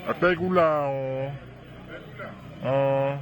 Atai gula. Oh.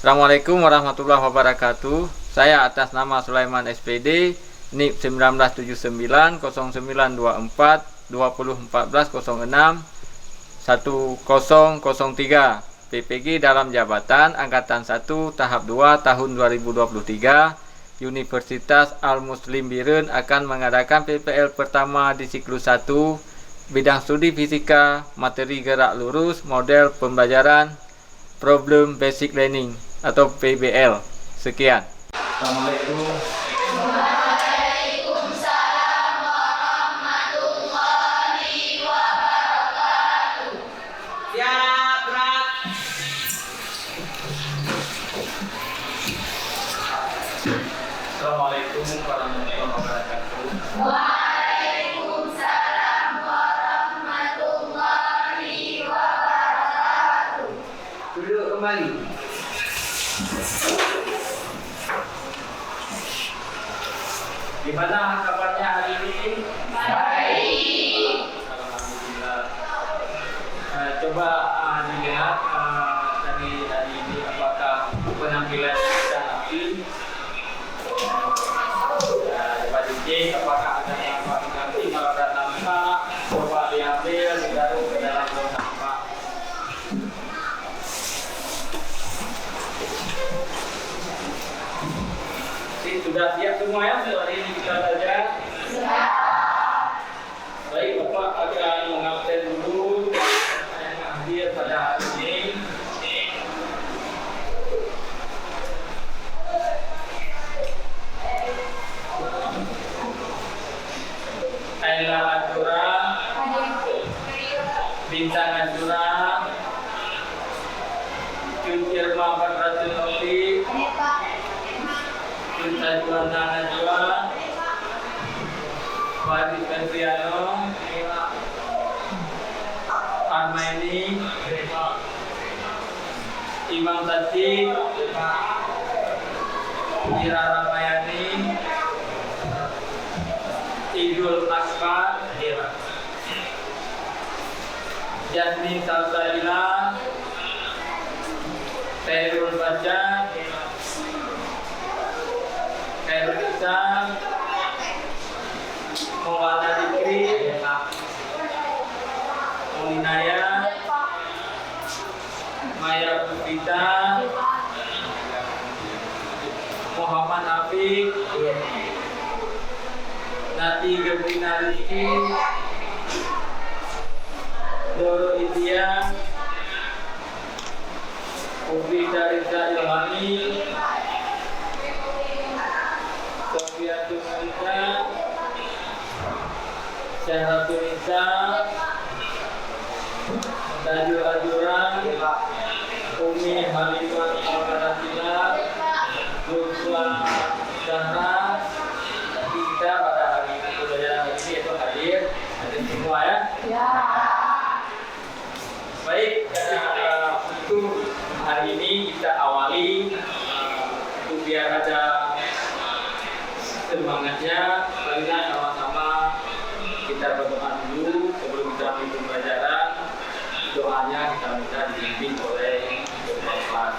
Assalamualaikum warahmatullahi wabarakatuh. Saya atas nama Sulaiman SPD, NIP 1979 0924 2014 06 1003, PPG dalam jabatan Angkatan 1 Tahap 2 tahun 2023. Universitas Al-Muslim Birun akan mengadakan PPL pertama di siklus 1 bidang studi fisika, materi gerak lurus, model pembelajaran Problem Basic Learning atau PBL. Sekian. Assalamualaikum. Waalaikumsalam warahmatullahi wabarakatuh. Siap, gerak. Assalamualaikum warahmatullahi wabarakatuh. Waalaikumsalam warahmatullahi wabarakatuh. Duduk kembali. Gimana kabarnya hari ini? Baik. Alhamdulillah. Coba dilihat dari hari ini apakah penampilan kita rapi. Coba dicek apakah ada nampak nanti. Kalau ada nampak, coba diambil ditaruh ke dalam tong sampah. Sudah siap semua ya untuk hari ini kita belajar? Siap. Baik, Bapak akan mengabsen dulu yang hadir pada hari ini. Aila Azura, Bintang Azura, Cun Irma Fatratul Nofi, Cun Juana Najwa, Wadi Febriano, Armaini, Imam Tati, Ira Ramayani, Idul Akbar, Jasmine Salsaila, Khairul Baca, Khairul Isam, Maulana Dikri, Mulinai Tati Gebrina Rizky, Doro India, Ubi Darisa Ilhami, Sofia Tunisa, Syahratul Nisa, Tajul Ajuran, Umi Halimah Al-Qaratila, Zulfa Zahra. Kita pada hari pembelajaran ini itu hadir semua ya. Ya. Baik, untuk hari ini kita awali untuk biar ada semangatnya. Marilah sama-sama kita berdoa dulu sebelum kita mulai pembelajaran. Doanya kita minta dipimpin oleh Bapak.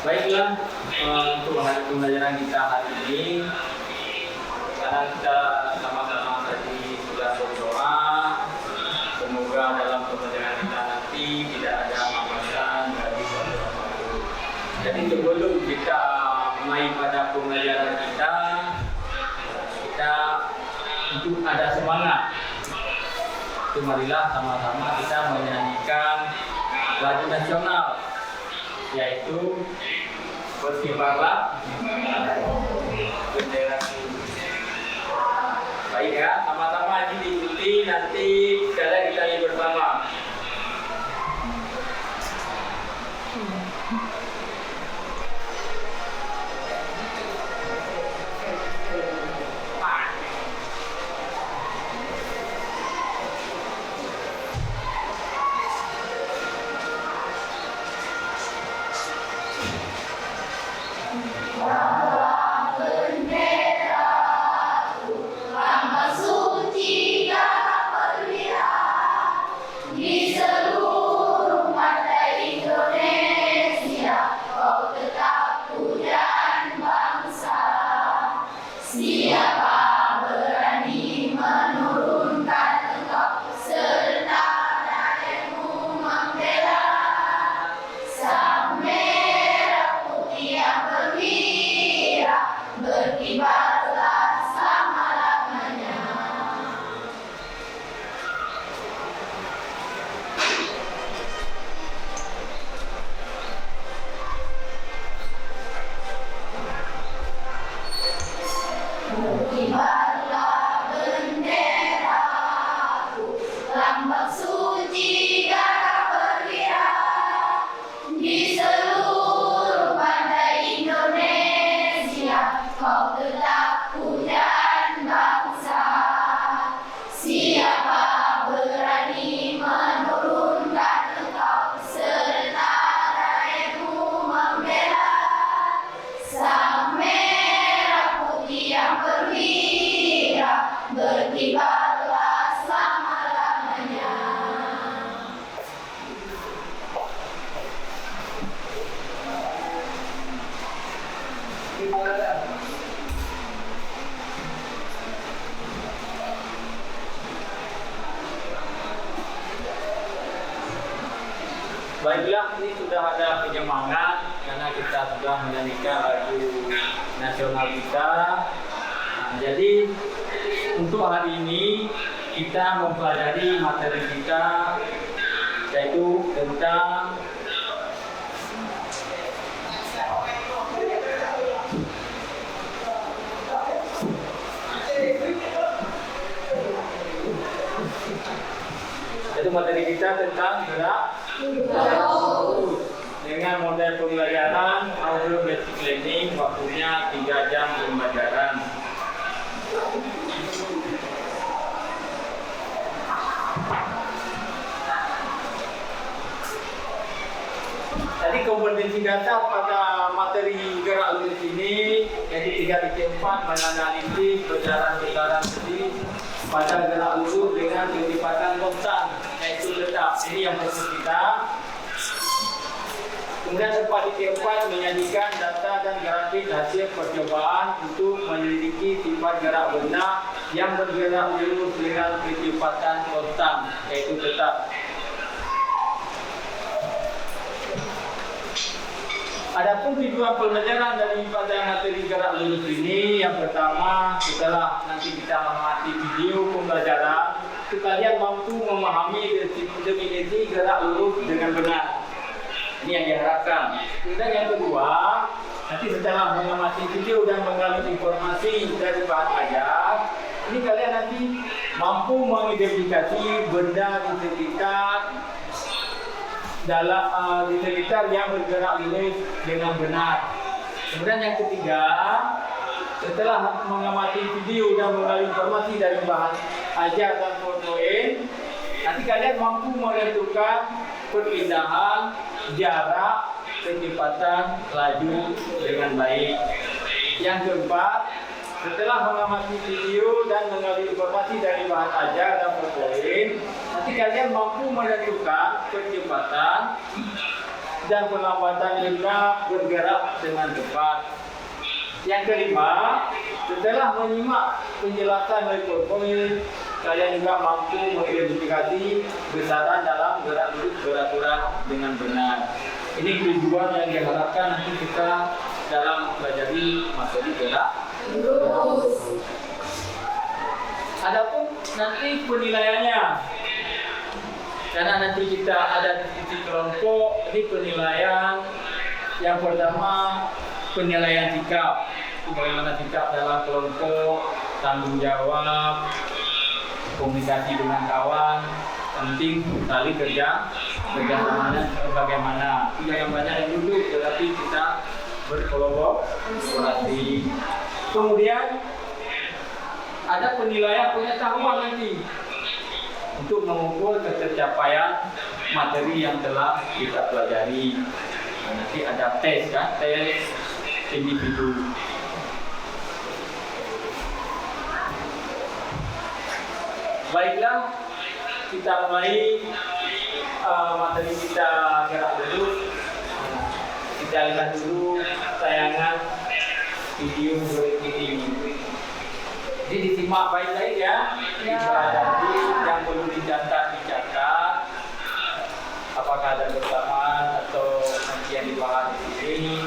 Baiklah, untuk hari pembelajaran kita hari ini, karena kita sama-sama tadi sudah berdoa, semoga dalam pembelajaran kita nanti tidak ada hambatan dari suatu apapun. Jadi sebelum kita mulai pada pembelajaran kita untuk ada semangat. Itu marilah sama-sama kita menyanyikan lagu nasional, yaitu Berkibarlah Bendera. Baik ya, sama-sama ini diikuti, nanti kalian kita nyanyi bersama. Baiklah, ini sudah ada penyemangat karena kita sudah menyanyikan lagu nasional kita. Nah, jadi untuk hari ini kita mempelajari materi kita, yaitu tentang gerak lurus. Dengan model pembelajaran audio basic learning, waktunya 3 jam pembelajaran. Jadi kompetensi dasar pada materi gerak lurus ini yaitu 3.4 menganalisis besaran-besaran sedih pada gerak lurus dengan kecepatan konstan yaitu tetap. Ini yang fokus kita. Kemudian 4.4 menyajikan data dan grafik hasil percobaan untuk menyelidiki sifat gerak benar yang bergerak lurus dengan kecepatan konstan yaitu tetap. Adapun tujuan pembelajaran daripada materi gerak lurus ini, yang pertama setelah nanti kita mengamati video pembelajaran, itu kalian mampu memahami definisi gerak lurus dengan benar. Ini yang diharapkan. Kemudian yang kedua, nanti setelah mengamati video dan menggali informasi dari bahan ajar, ini kalian nanti mampu mengidentifikasi benda di sekitar dalam di sekitar yang bergerak lurus dengan benar. Kemudian yang ketiga, setelah mengamati video dan mengambil informasi dari bahan ajar dan poin, nanti kalian mampu menentukan perpindahan, jarak, kecepatan, laju dengan baik. Yang keempat, setelah mengamati video dan mengambil informasi dari bahan ajar dan poin, nanti kalian mampu menentukan kecepatan dan perlambatan benda bergerak dengan cepat. Yang kelima, setelah menyimak penjelasan dari poin, kalian juga mampu mengidentifikasi besaran dalam gerak lurus beraturan dengan benar. Ini tujuan yang diharapkan nanti kita dalam mempelajari materi gerak lurus. Adapun nanti penilaiannya, karena nanti kita ada di kelompok, ini penilaian yang pertama penilaian sikap, bagaimana sikap dalam kelompok, tanggung jawab, komunikasi dengan kawan, penting tali kerja samanya bagaimana. Jangan banyak yang duduk, tetapi kita berkolaborasi. Kemudian ada penilaian pengetahuan nanti untuk mengukur ketercapaian materi yang telah kita pelajari. Nah, nanti ada tes kan, tes individu. Baiklah, kita mulai materi kita gerak lurus. Kita lihat dulu tayangan video berikut ini. Jadi disimak baik-baik ya. Jadi yang perlu dicatat. Apakah ada bersamaan atau nanti yang dibahas di sini.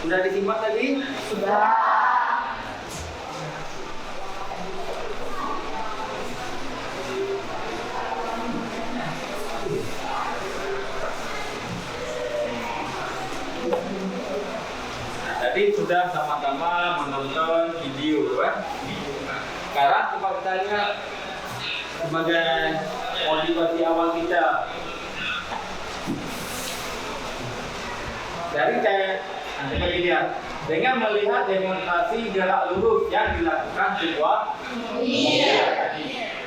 Sudah disimak tadi? Sudah. Berarti sudah sama-sama menonton video kan? Sekarang coba kita lihat sebagai motivasi awal kita. Dari seperti dia, dengan melihat demonstrasi gerak lurus yang dilakukan sebuah tadi.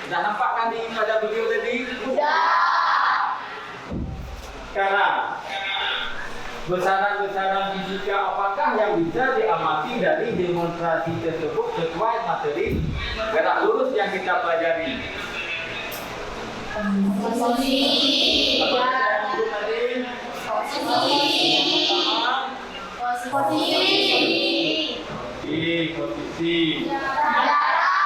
Sudah nampak kan pada video tadi? Sudah. Sekarang besaran-besaran fisika apakah yang bisa diamati dari demonstrasi tersebut sesuai materi gerak lurus yang kita pelajari? Posisi. Apa yang saya sebut tadi? Posisi. Ada jarak.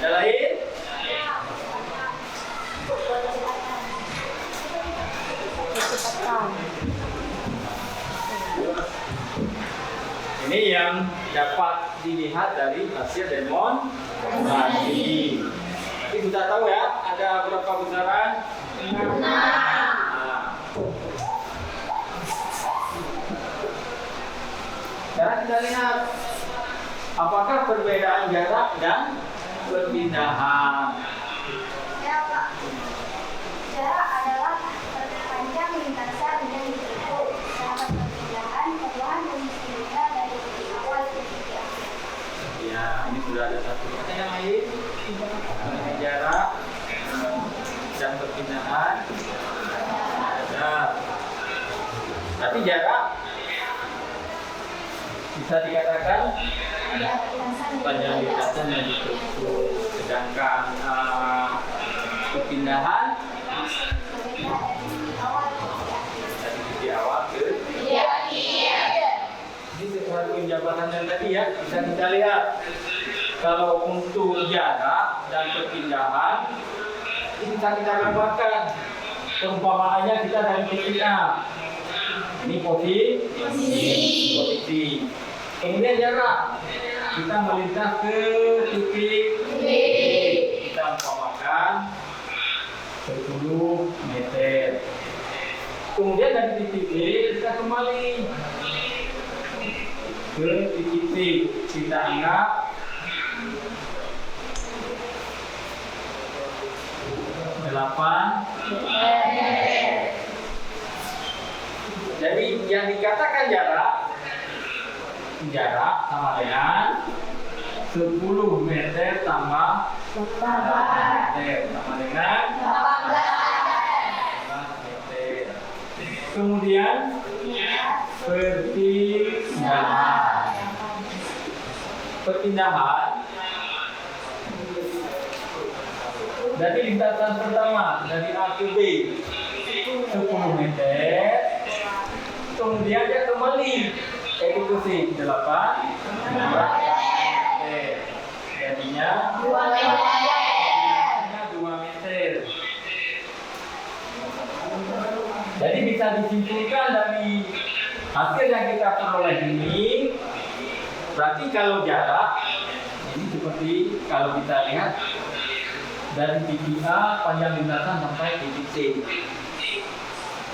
Ada lain? Ini yang dapat dilihat dari hasil demonstrasi. Tapi sudah tahu ya, ada berapa besaran? 6. Sekarang kita lihat apakah perbedaan jarak dan perpindahan. Jarak adalah panjang lintasan yang ditempuh. Sedangkan perpindahan perubahan yang diperlukan dari titik awal ke titik akhir. Ya, ini sudah ada satu. Ada yang lain? Mengenai jarak dan perpindahan. Ada. Tapi jarak bisa dikatakan panjang lintasan yang ditempuh. Sedangkan perpindahan dari titik awal ke ini sesuatu jabatan yang tadi ya, bisa kita lihat. Kalau untuk jarak dan perpindahan ini bisa kita gambarkan. Perumpamaannya kita dari titik A. Ini posisi. Kemudian jarak kita melintas ke titik B. Kita umpamakan 10 meter. Kemudian dari titik B kita kembali ke titik C. Kita anggap 8 meter. Jadi yang dikatakan jarak sama dengan 10 meter tambah 8 meter sama dengan 18 meter. Kemudian perpindahan dari lintasan pertama dari A ke B 10 meter. Kemudian dia kembali eksekusi 8 meter. Jadinya 2 meter. Jadi bisa disimpulkan dari hasil yang kita peroleh ini, berarti kalau jarak ini seperti kalau kita lihat dari titik A panjang lintasan sampai titik C.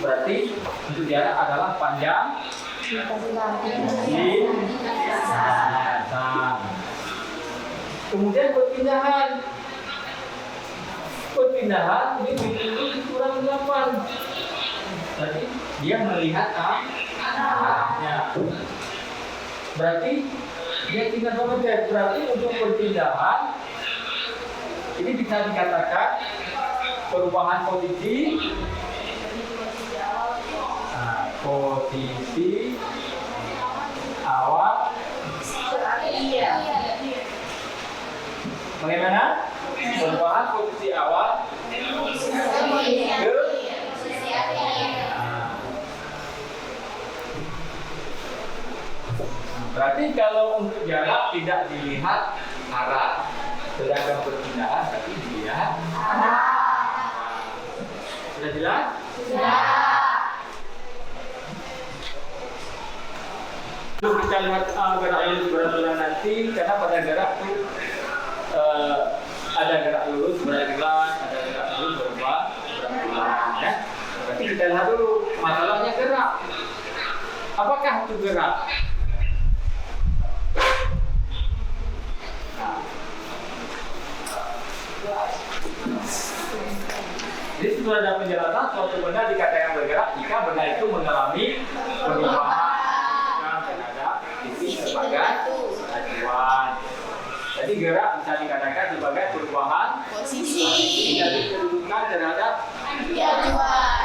Berarti untuk jarak adalah panjang lintasan. Kemudian perpindahan ini kurang 8. Berarti dia melihat arahnya. Berarti dia tinggal memencet. Berarti untuk perpindahan ini bisa dikatakan perubahan posisi. Posisi awal. Bagaimana? Perubahan posisi awal ke berarti kalau untuk jarak tidak dilihat arah, sedangkan perpindahan tapi dilihat arah. Sudah jelas? Sudah. Lalu kita lihat gerak lurus berulang nanti, karena pada gerak itu ada gerak lurus berulang, ada gerak lurus berulang, ya. Berarti kita lihat dulu masalahnya gerak. Apakah itu gerak? Jadi sudah ada penjelasan suatu benda dikatakan bergerak jika benda itu mengalami perubahan terhadap titik sebagai acuan. Jadi gerak bisa dikatakan sebagai perubahan Posisi. dari kedudukan terhadap Acuan.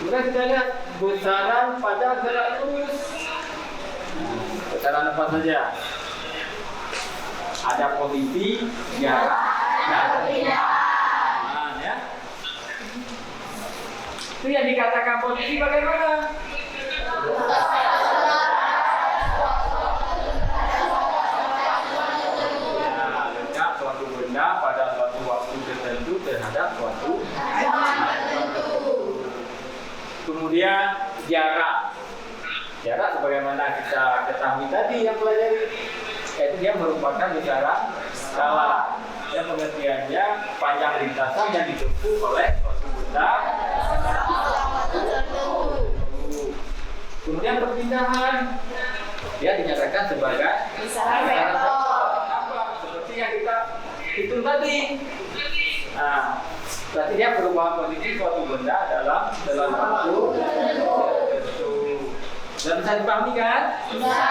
Kemudian kita lihat besaran pada gerak lurus. Besaran apa saja? Ada posisi, jarak, dan perpindahan. Ya. Itu yang dikatakan posisi bagaimana? Ya, letak suatu benda pada suatu waktu tertentu terhadap suatu. Kemudian jarak. Jarak sebagaimana kita ketahui tadi yang pelajari, yaitu dia merupakan besaran skala. Yang pengertiannya panjang lintasan yang ditempuh oleh suatu benda. Kemudian perpindahan, dia dinyatakan sebagai Besaran besaran vektor. apa? Seperti yang kita hitung tadi. Nah, berarti dia perubahan posisi suatu benda dalam waktu tertentu. Dan bisa dipahami kan? Bisa.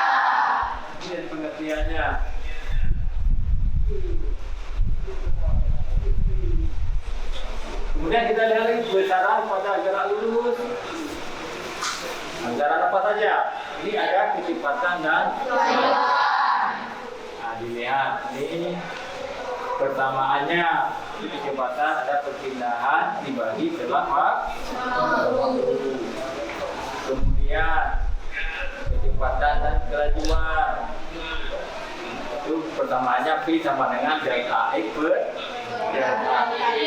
Ini pengertiannya. Kemudian kita lihat lagi besaran pada gerak lurus. Besaran apa saja? Ini ada kecepatan dan nah, dilihat ini persamaannya. Kecepatan ada perpindahan dibagi selang waktu. Kemudian kecepatan dan kelajuan itu persamaannya V sama dengan delta X per delta T.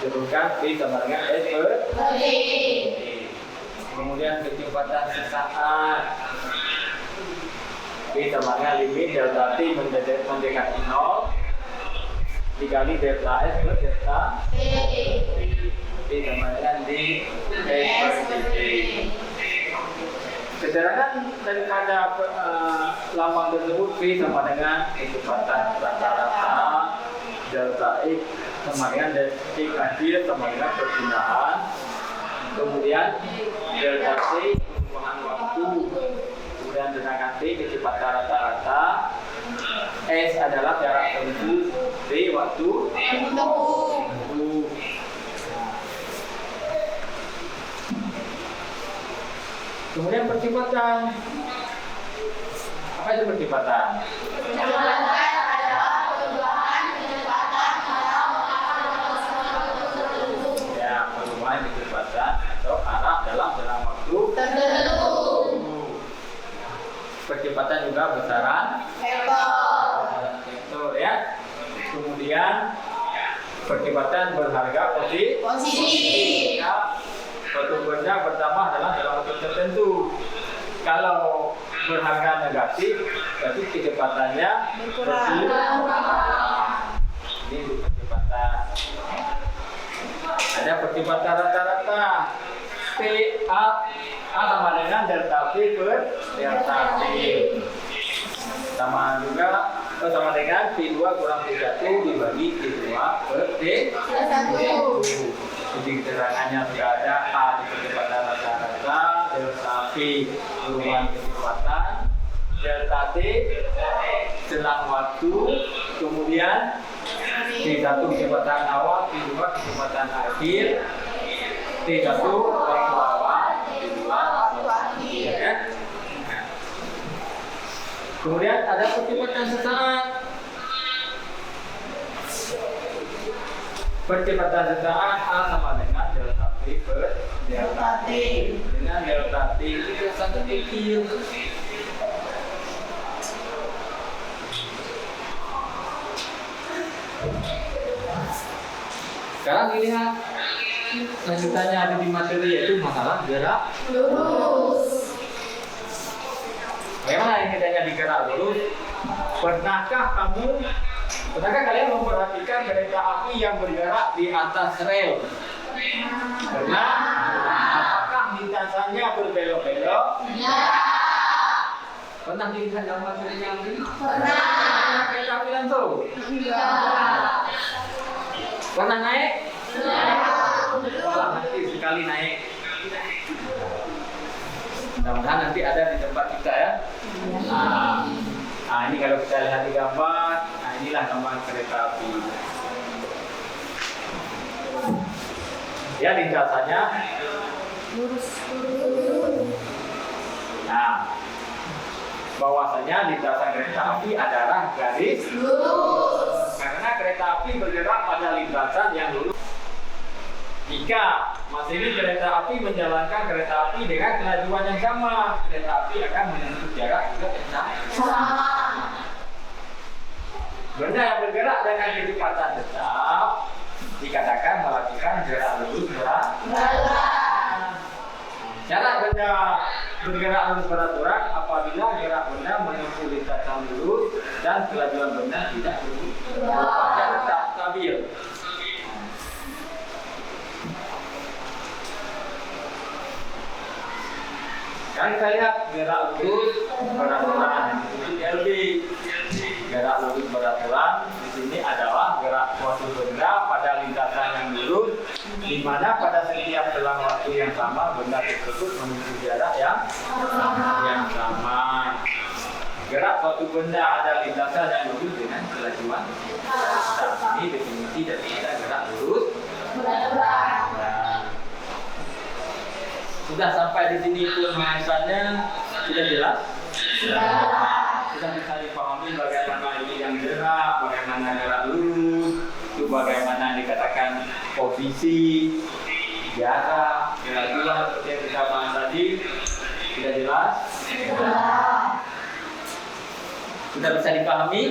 Turunkan V sama dengan S per T. Kemudian kecepatan sesaat V sama dengan limit delta T mendekati 0 dikali delta S per delta T. V sama dengan D S per T. Keterangan daripada lambang tersebut V sama dengan kecepatan rata-rata delta X sama dengan X akhir sama dengan perpindahan, kemudian delta T perubahan waktu, kemudian tenaga T kecepatan rata-rata, S adalah jarak tempuh, D waktu tempuh. Kemudian percepatan. Apa itu percepatan? Percepatan adalah perubahan kecepatan Ya, perubahan kecepatan atau arah dalam waktu tertentu. Percepatan juga besaran vektor ya. Kemudian percepatan berharga Posisi. ya, suatu benda bertambah dalam waktu tertentu. Kalau berharga negatif, berarti kecepatannya berkurang. Ini percepatan. Ada percepatan rata-rata. A sama dengan delta V per delta T. Sama juga sama dengan P2 kurang P1 dibagi P2 per T. Jadi keterangannya sudah ada A di kecepatan rata-rata, delta V perubahan kecepatan, delta T selang waktu, kemudian T1 kecepatan awal, T2 kecepatan akhir, T1 waktu awal, T2 waktu akhir. Ya. Kemudian ada percepatan sesaat. Percepatan sesaat A sama dengan delta V per delta T. Dengan delta T itu sangat kecil. Sekarang dilihat lanjutannya ada di materi yaitu masalah gerak Lurus. Bagaimana ini tanya di gerak lurus? Pernahkah kalian memperhatikan kereta api yang bergerak di atas rel? Pernah? Apakah lintasannya berbelok-belok? Ya. Pernah dilihat dalam materi yang ini? Pernah. Kereta api langsung? Enggak. Pernah naik? Ya. Wah, nanti sekali naik. Mudah-mudahan nanti ada di tempat kita ya. Nah, ini kalau kita lihat di gambar, nah inilah gambar kereta api. Ya, lintasannya Lurus. Nah, bahwasanya lintasan kereta api adalah garis Lurus. karena kereta api bergerak pada lintasan yang lurus. Jika masinis kereta api menjalankan kereta api dengan kelajuan yang sama, kereta api akan menempuh jarak juga yang sama. Benda yang bergerak dengan kecepatan tetap dikatakan melakukan gerak lurus berat. Cara benda bergerak lurus beraturan apabila gerak benda menempuh lintasan lurus dan kelajuan benda tidak berubah, tetap stabil. Kan kita lihat gerak lurus beraturan itu LB. Gerak lurus beraturan di sini adalah gerak suatu benda pada lintasan yang lurus, di mana pada setiap selang waktu yang sama benda tersebut menempuh jarak yang sama. Gerak suatu benda ada lintasan yang lurus dengan kelajuan. Ini definisi daripada gerak lurus beraturan. Sudah sampai di sini pembahasannya sudah jelas? Sudah bisa dipahami bagaimana ini yang gerak, bagaimana gerak lurus, itu bagaimana dikatakan posisi, jarak, kelajuan seperti yang kita bahas tadi. Sudah jelas? Sudah bisa dipahami?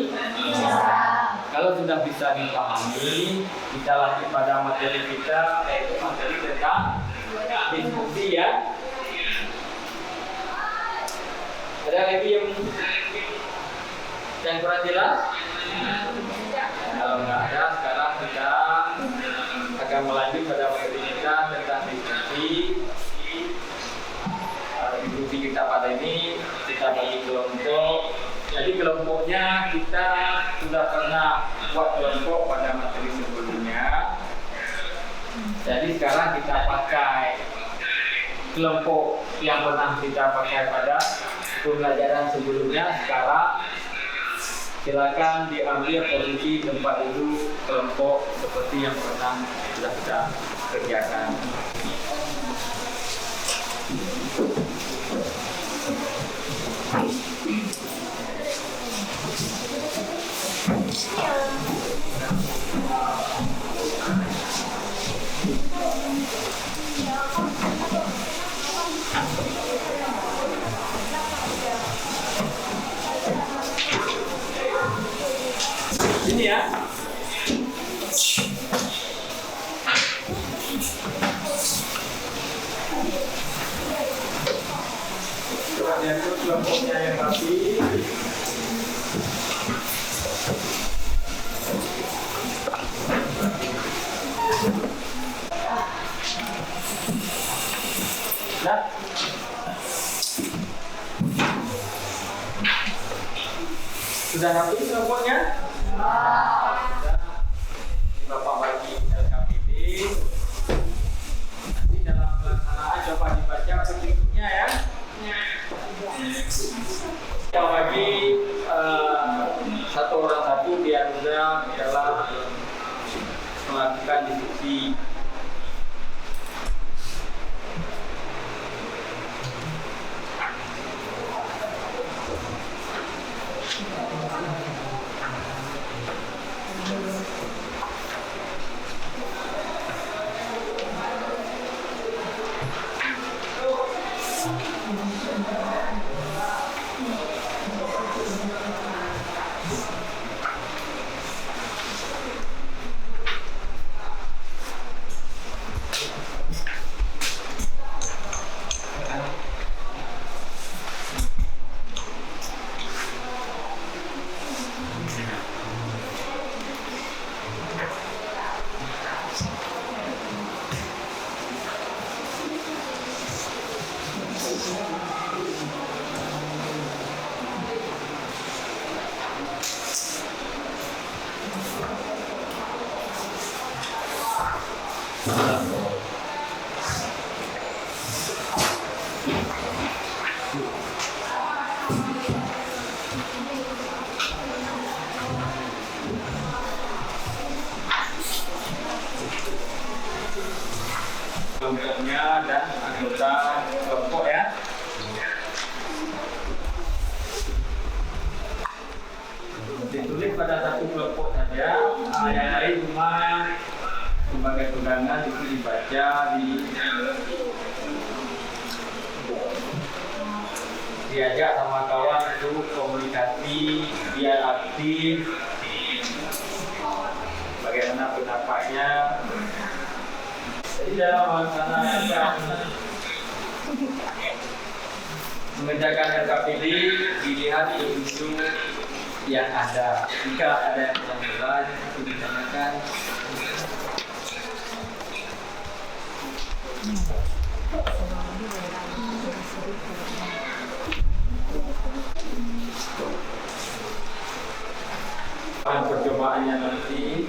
Kalau sudah bisa dipahami, kita lanjut pada materi kita, yaitu materi tentang diskusi ya. Ada lagi yang kurang jelas? Kalau nggak ada, sekarang kita akan melanjut pada materi kita tentang diskusi. Diskusi kita pada ini kita bagi kelompok. Jadi kelompoknya kita sudah pernah buat kelompok pada materi sebelumnya. Jadi sekarang kita pakai kelompok yang pernah kita pakai pada pembelajaran sebelumnya. Sekarang silakan diambil posisi tempat dulu kelompok seperti yang pernah sudah kita kerjakan. Ini ya. Coba lihat kelompoknya yang rapi. Nah, sudah rapi kelompoknya? Bapak bagi LKPD. Nanti dalam pelaksanaan coba dibaca petunjuknya ya. Kita bagi satu orang satu biar mudah dalam melakukan diskusi. kelompoknya dan anggota kelompok ya. Ditulis pada satu kelompok saja, yang lain cuma sebagai pegangan itu dibaca diajak sama kawan untuk komunikasi biar aktif bagaimana pendapatnya. Jadi dalam melaksanakan mengerjakan LKPD dilihat isu yang ada. Jika ada yang kurang jelas itu ditanyakan. Percobaannya nanti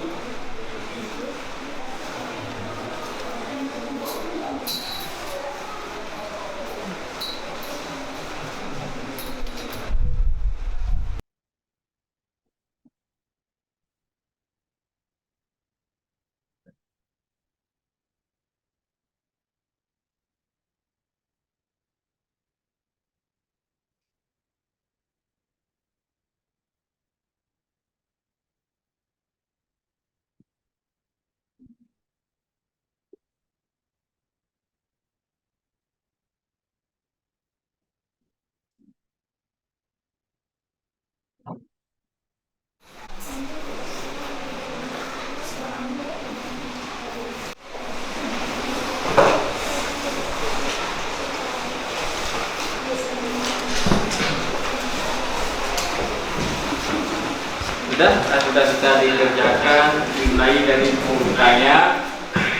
sudah bisa dikerjakan, dimulai dari pembukanya,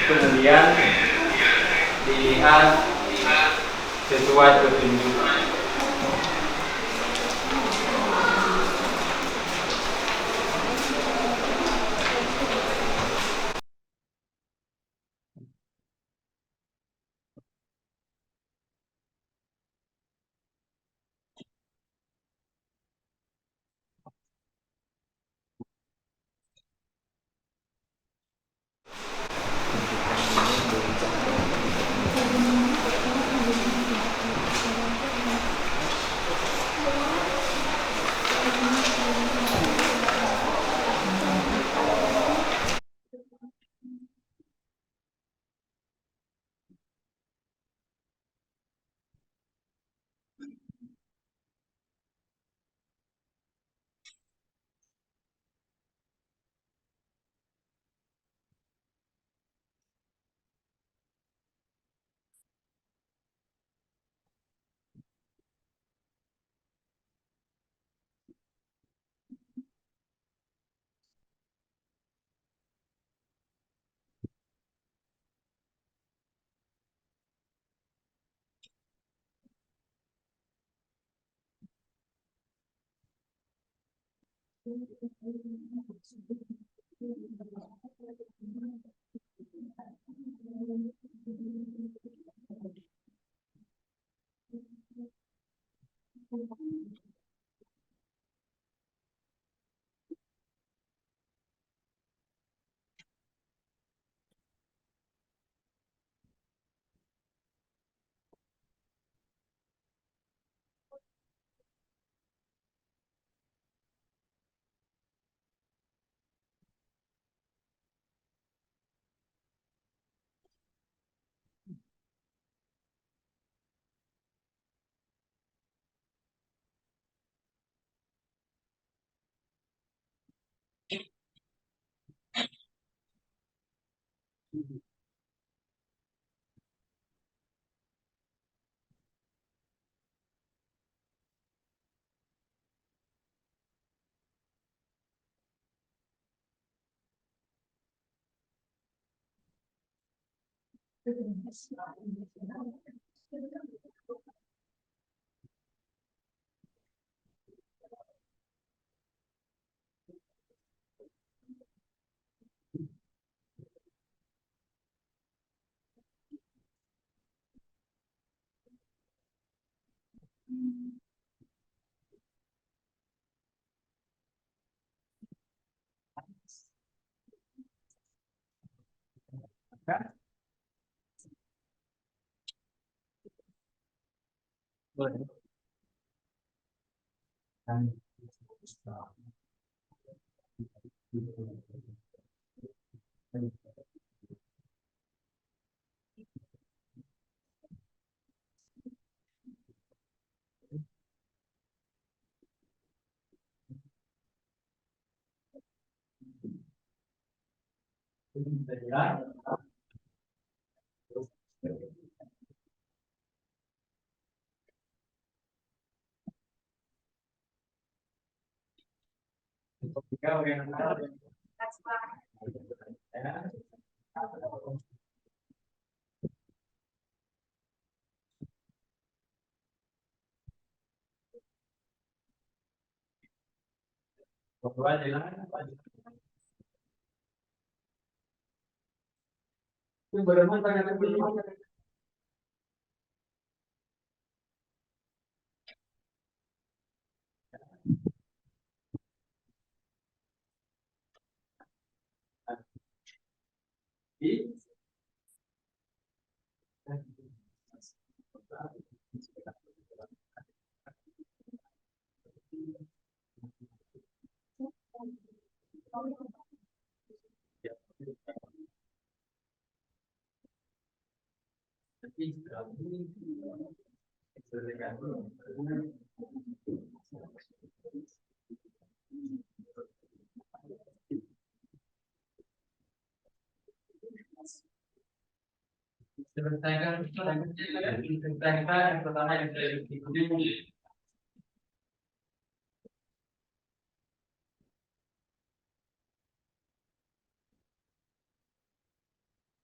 kemudian dilihat sesuai petunjuk. Boleh.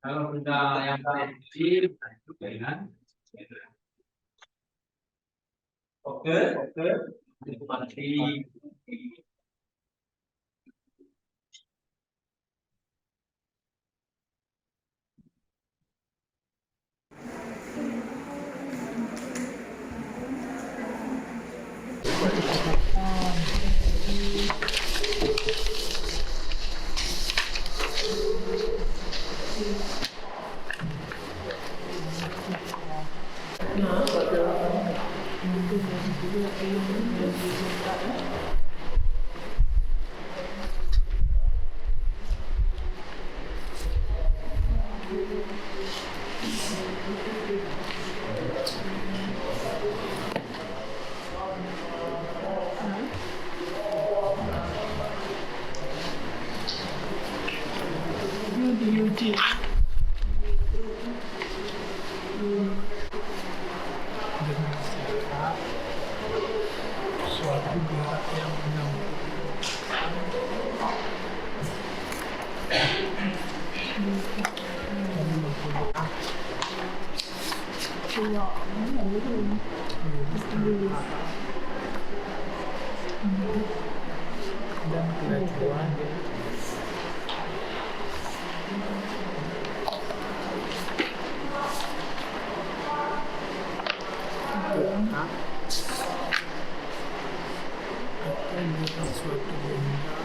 Kalau benda yang paling kecil, itu dengan oke, itu pasti. Suatu gerak yang menyambut dan keracuan akan bukan suatu benda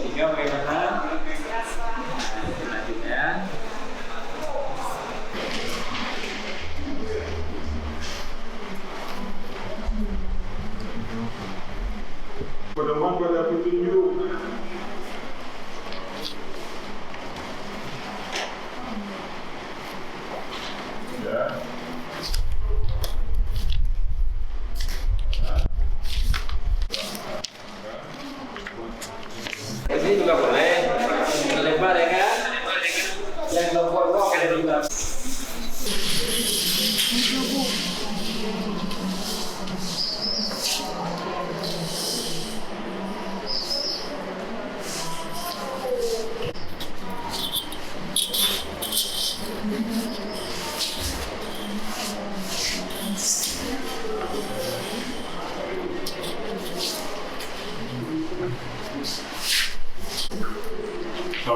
Tiga bagaimana? Selanjutnya. Pedoman pada petunjuk. Ya. Ini juga boleh lebar ya kan? Yang nomor ada di belakang.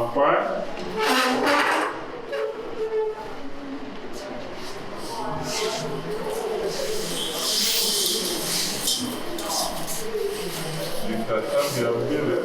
Sampai ditata diambil ya.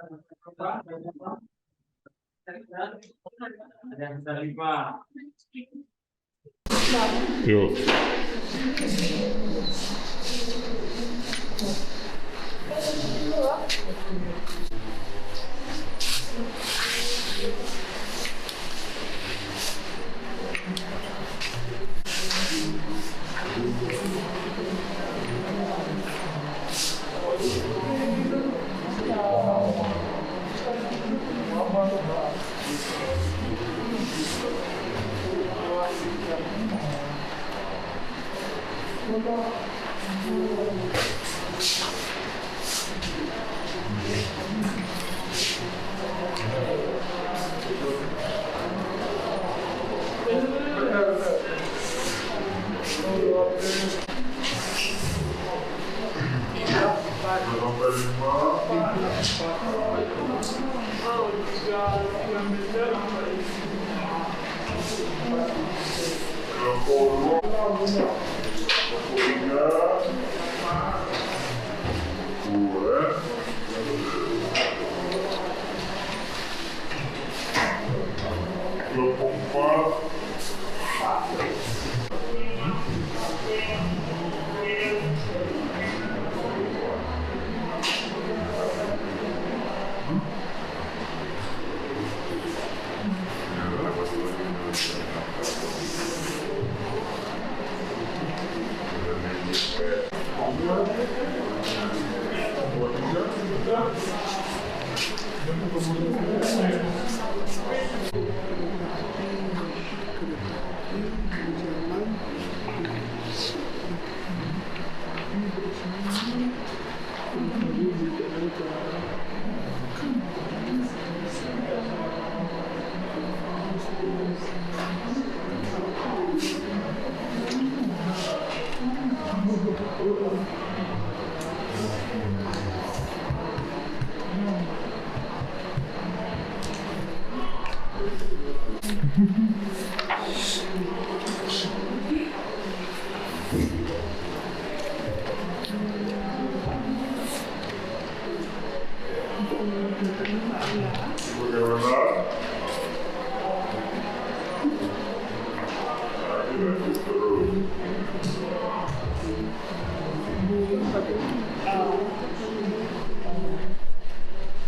Ada yang sudah 5. Yuk.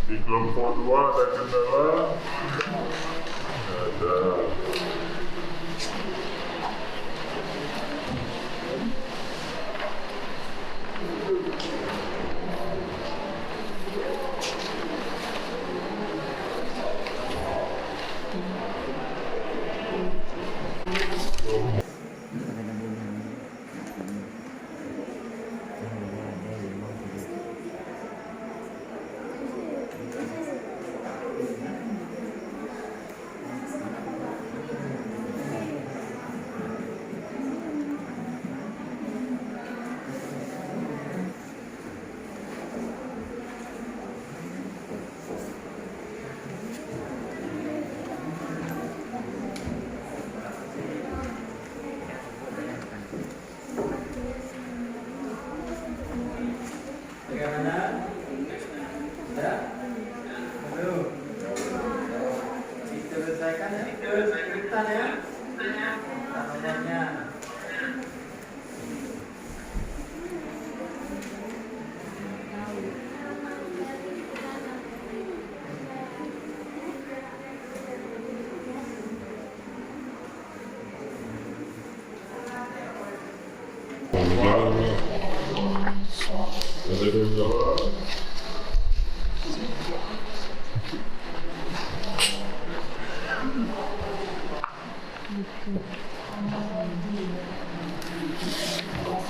Di kelompok 2 ada kendala. Ada. Bagaimana? Ya? Halo. Diselesaikan ya? Diselesaikan ya? Pertanyaannya. Ada kendala.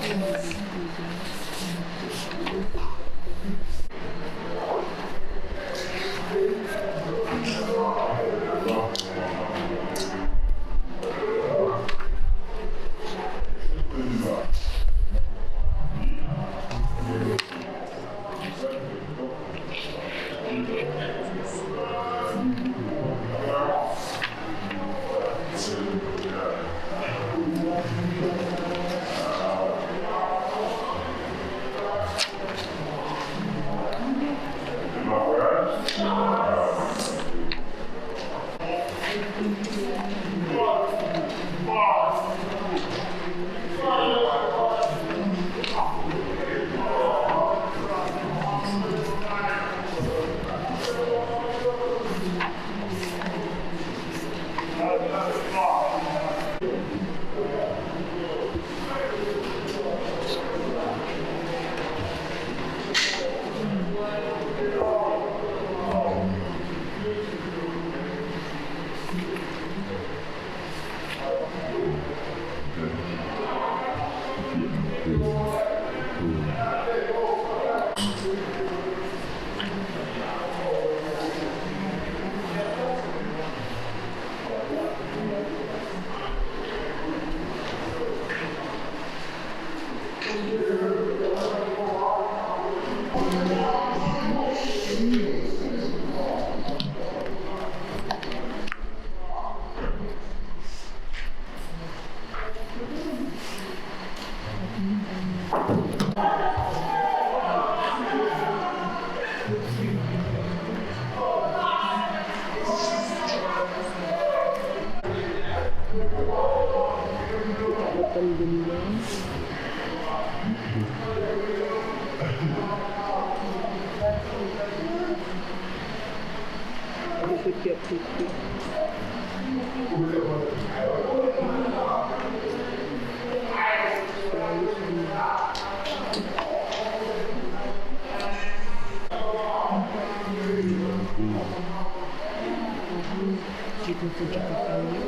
Terima kasih. setiap titik. Selalu senyum. Kita percakapannya.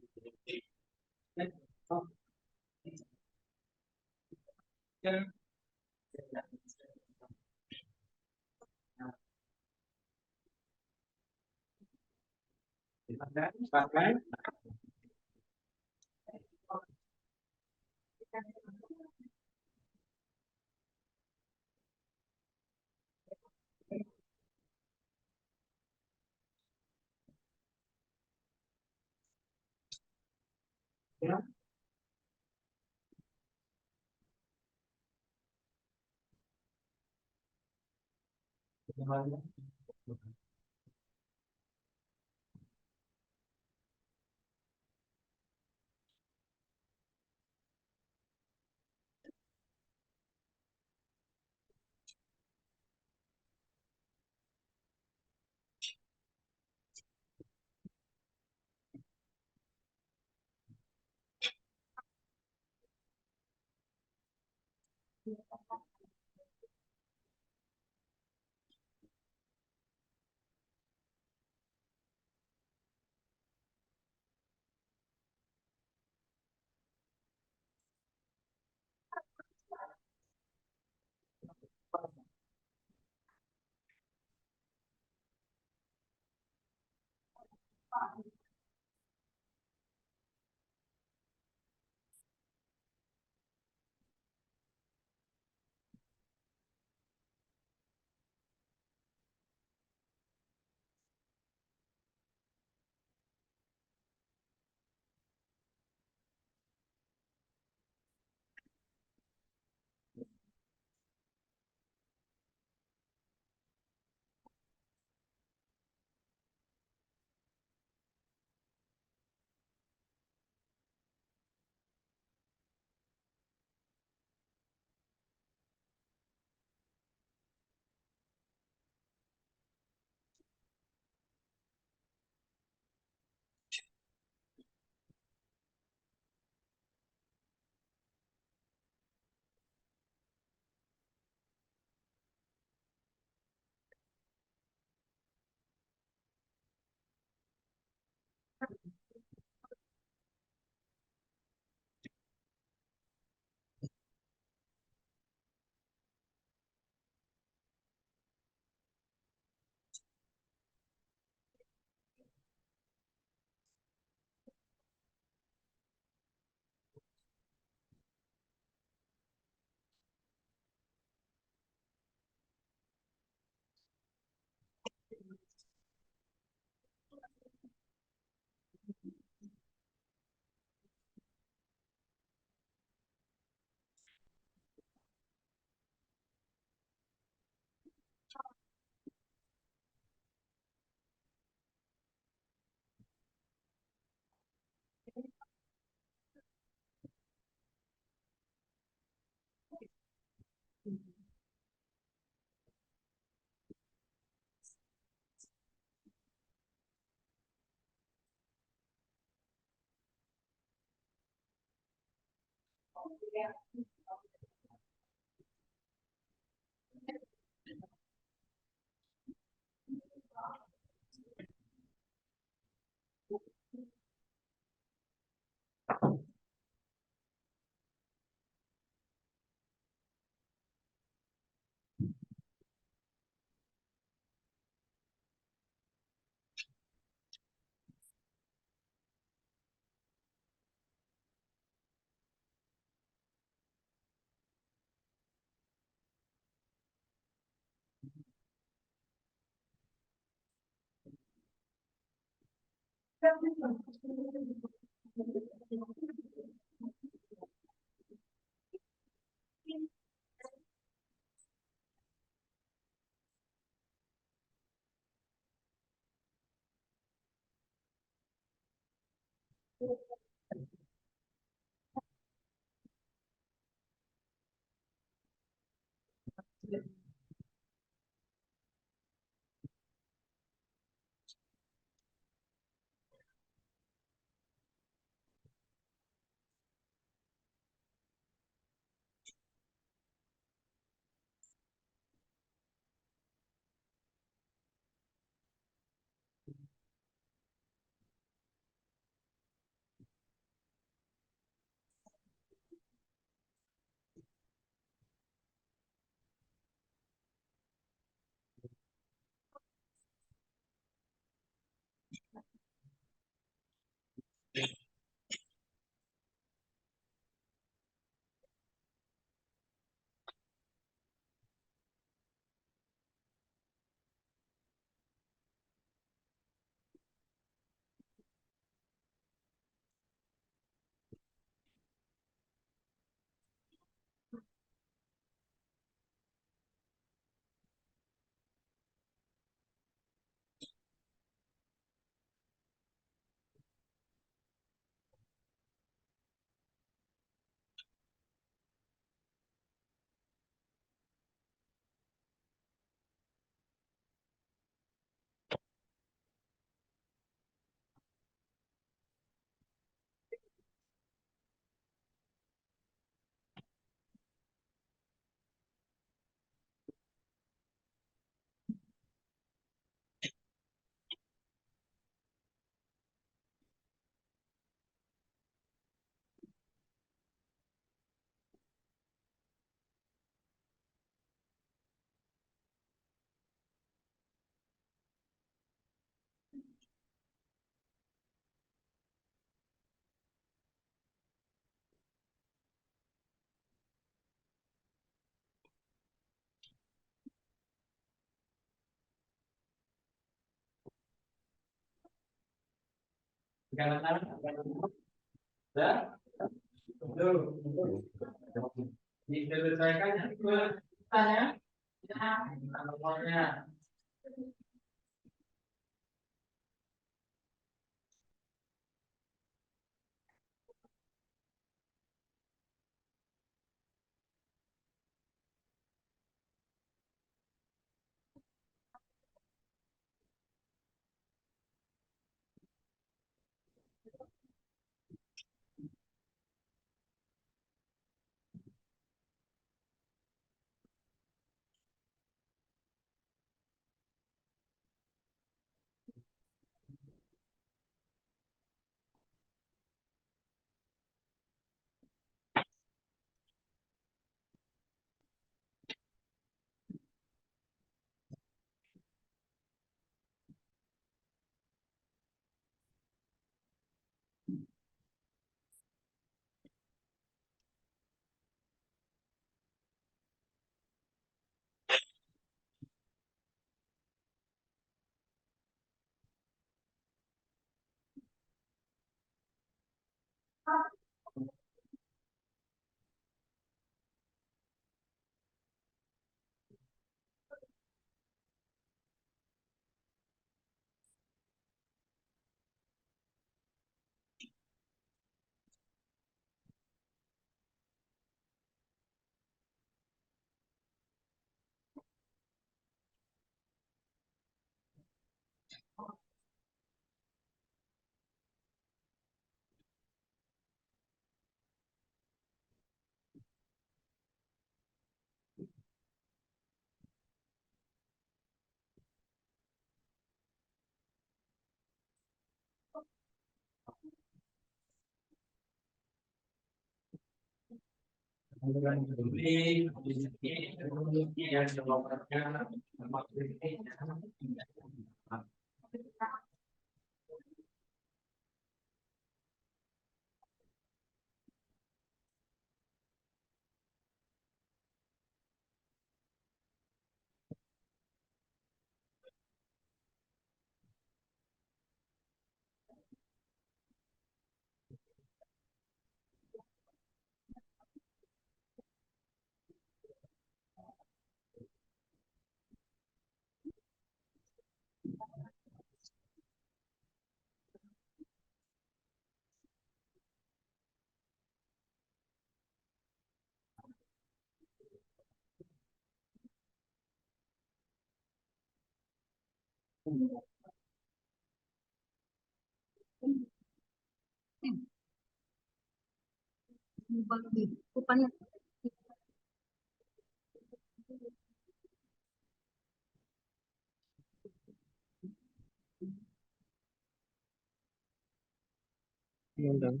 Undang.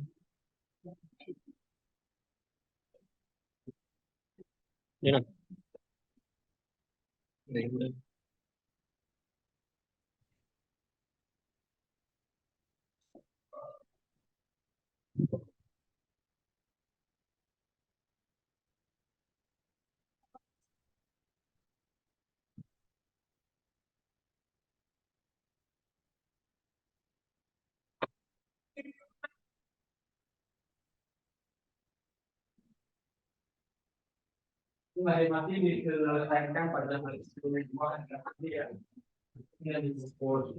Ya. Mati diselesaikan pada hari sebelum Jumat ya. Ini dipukul.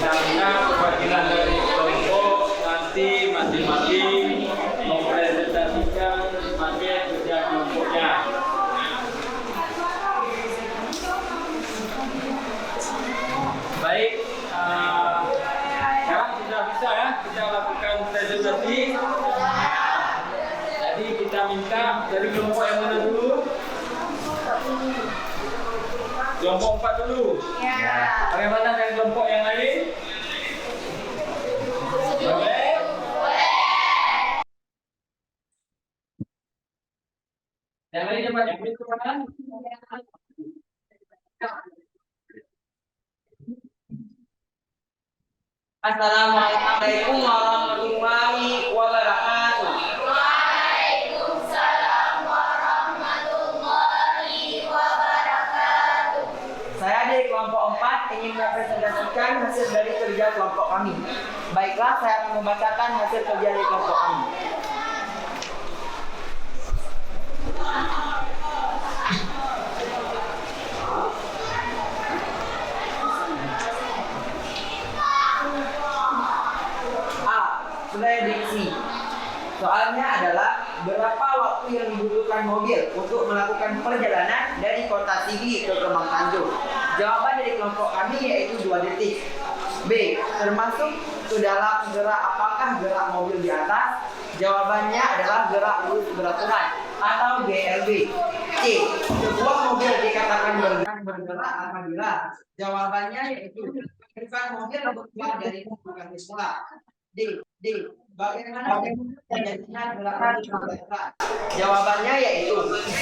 Karena perwakilan dari kelompok nanti masing-masing mempresentasikan sebagai kerja kelompoknya. Baik, sekarang sudah bisa ya kita lakukan presentasi. Jadi kita minta dari kelompok yang mana dulu? Kelompok 4 dulu. Ya. Bagaimana dengan kelompok yang lain? Boleh? Yang lain cepat yang ke kanan. Assalamualaikum warahmatullahi wabarakatuh. Saya dari kelompok 4 ingin mempresentasikan hasil dari kerja kelompok kami. Baiklah, saya akan membacakan hasil kerja dari kelompok kami. A. Prediksi. Soalnya adalah berapa waktu yang dibutuhkan mobil untuk melakukan perjalanan dari kota Sigi ke Kemang Tanjung. Jawaban dari kelompok kami yaitu 2 detik. B. Termasuk ke dalam gerak apakah gerak mobil di atas? Jawabannya adalah gerak lurus beraturan atau GLB. C. Sebuah mobil dikatakan bergerak apabila jawabannya yaitu bukan mobil bergerak dari bukan sekolah. D. Bagaimana terjadinya gerak lurus beraturan? Jawabannya yaitu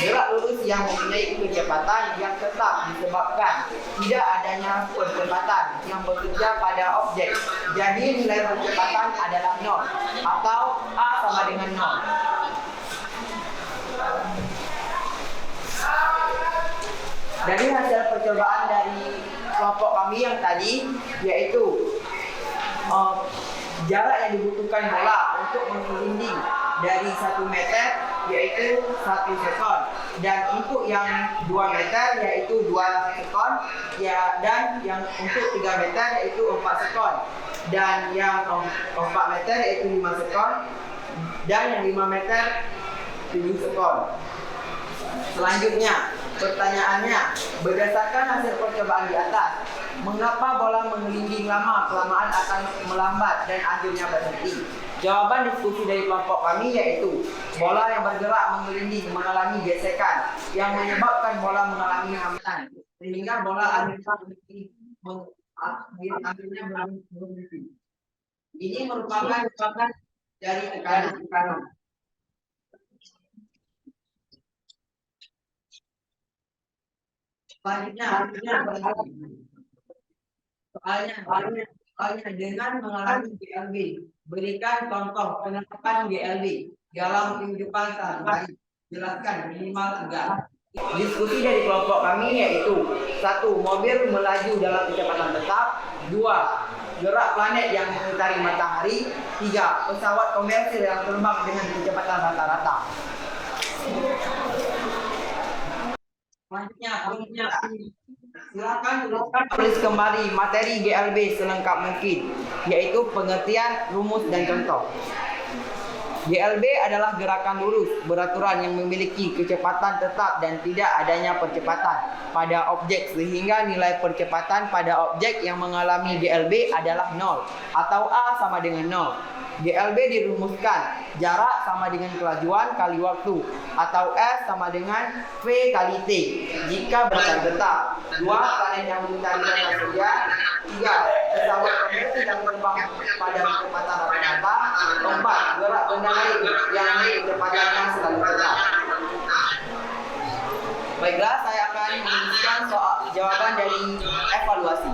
gerak lurus yang mempunyai kecepatan yang tetap disebabkan tidak adanya percepatan yang bekerja pada objek. Jadi nilai percepatan adalah 0 atau A sama dengan 0. Dari hasil percobaan dari kelompok kami yang tadi yaitu jarak yang dibutuhkan bola untuk menggelinding dari 1 meter yaitu 1 sekon, dan untuk yang 2 meter yaitu 2 sekon ya, dan yang untuk 3 meter yaitu 4 sekon, dan yang 4 meter yaitu 5 sekon, dan yang 5 meter 7 sekon. Selanjutnya, pertanyaannya, berdasarkan hasil percobaan di atas, mengapa bola menggelinding lama-kelamaan akan melambat dan akhirnya berhenti? Jawaban diskusi dari kelompok kami yaitu bola yang bergerak menggelinding mengalami gesekan yang menyebabkan bola mengalami hambatan sehingga bola akhirnya berhenti. Ini merupakan dari tekanan. Soalnya dengan mengalami GLB, berikan contoh penerapan GLB dalam kehidupan sehari-hari. Jelaskan minimal 3. Diskusi dari kelompok kami yaitu 1. Mobil melaju dalam kecepatan tetap. 2. Gerak planet yang mengitari matahari. 3. Pesawat komersil yang terbang dengan kecepatan rata-rata. Selanjutnya, silakan tulis kembali materi GLB selengkap mungkin, yaitu pengertian, rumus, dan contoh. GLB adalah gerakan lurus beraturan yang memiliki kecepatan tetap dan tidak adanya percepatan pada objek, sehingga nilai percepatan pada objek yang mengalami GLB adalah 0 atau A sama dengan 0. GLB dirumuskan jarak sama dengan kelajuan kali waktu atau S sama dengan V kali T jika berakan tetap. 2. Planet yang mengitari tata surya. 3. Pesawat komersil yang terbang pada kecepatan rata-rata. 4. Gerak benda lain yang kecepatannya selalu tetap. Baiklah, saya akan menuliskan soal jawaban dari evaluasi.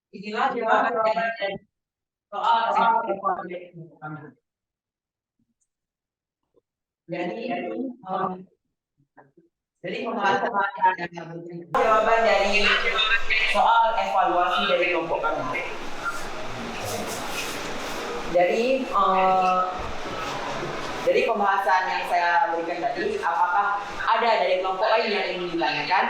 Inilah jawaban soal jadi jadi pembahasan jawaban dari soal evaluasi dari kelompok kami. Dari pembahasan yang saya berikan tadi, apakah ada dari kelompok lain yang ingin ditanyakan?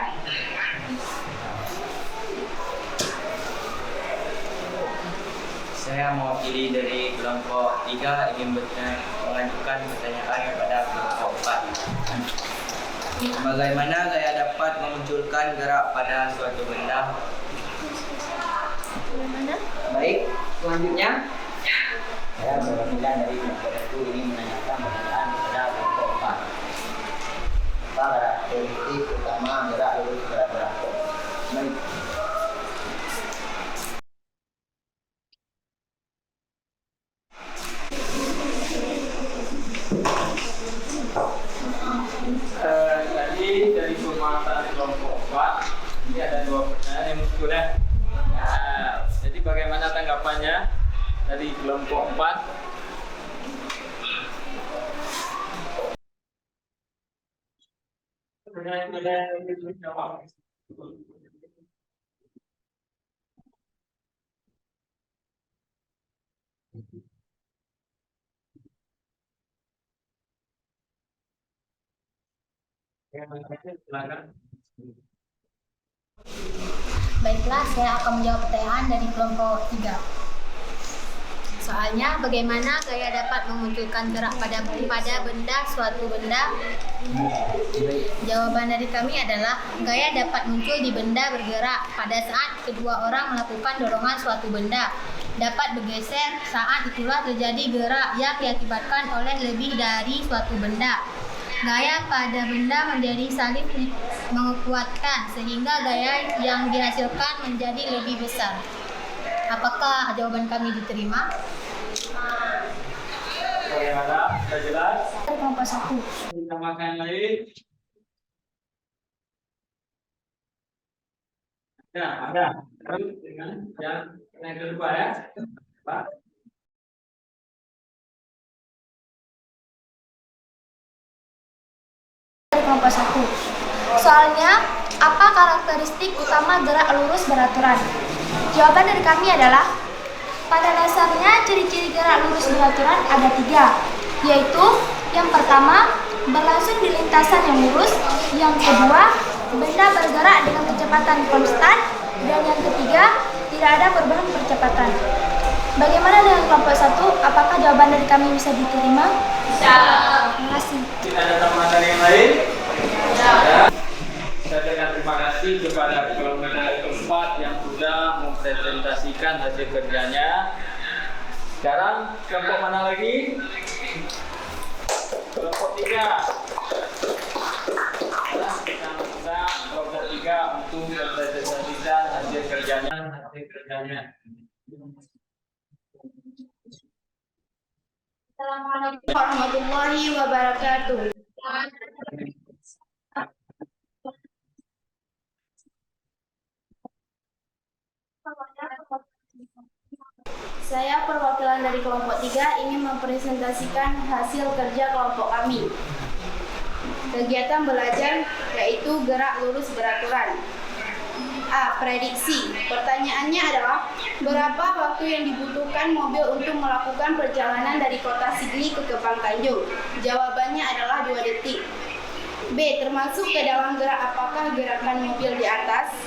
Saya mewakili dari kelompok 3 ingin mengajukan pertanyaan kepada kelompok 4. Bagaimana saya dapat memunculkan gerak pada suatu benda? Baik, selanjutnya. Saya perwakilan dari kelompok 1 ingin menanyakan pertanyaan kepada kelompok 4. Apa karakteristik utama gerak lurus gerak-gerak? Baik. Tadi dari pembahasan kelompok 4 ini ada 2 pertanyaan yang muncul ya. Jadi bagaimana tanggapannya dari kelompok 4? Silakan. Baiklah, saya akan menjawab pertanyaan dari kelompok 3. Soalnya, bagaimana gaya dapat memunculkan gerak pada benda suatu benda? Jawaban dari kami adalah gaya dapat muncul di benda bergerak pada saat kedua orang melakukan dorongan suatu benda. Dapat bergeser, saat itulah terjadi gerak yang diakibatkan oleh lebih dari suatu benda. Gaya pada benda menjadi saling menguatkan sehingga gaya yang dihasilkan menjadi lebih besar. Apakah jawaban kami diterima? Bagaimana? Sudah jelas? Kelompok 1. Kita makan lain. Ya, ada. Terus dengan yang kedua ya. Pak. Kelompok 1. Soalnya, apa karakteristik utama gerak lurus beraturan? Jawaban dari kami adalah pada dasarnya ciri-ciri gerak lurus beraturan ada 3, yaitu yang pertama, berlangsung di lintasan yang lurus, yang kedua, benda bergerak dengan kecepatan konstan, dan yang ketiga, tidak ada perubahan percepatan. Bagaimana dengan kelompok 1? Apakah jawaban dari kami bisa diterima? Bisa. Terima kasih. Tidak ada tambahan dari yang lain? Ya. Saya berikan terima kasih kepada kelompok 4 yang sudah mempresentasikan hasil kerjanya. Sekarang kelompok mana lagi? Kelompok 3. Sekarang kita minta kelompok 3 untuk mempresentasikan hasil kerjanya. Assalamualaikum warahmatullahi wabarakatuh. Saya perwakilan dari kelompok 3 ingin mempresentasikan hasil kerja kelompok kami. Kegiatan belajar yaitu gerak lurus beraturan. A. Prediksi. Pertanyaannya adalah berapa waktu yang dibutuhkan mobil untuk melakukan perjalanan dari kota Sigli ke Kebang Tanjung? Jawabannya adalah 2 detik. B. Termasuk ke dalam gerak apakah gerakan mobil di atas?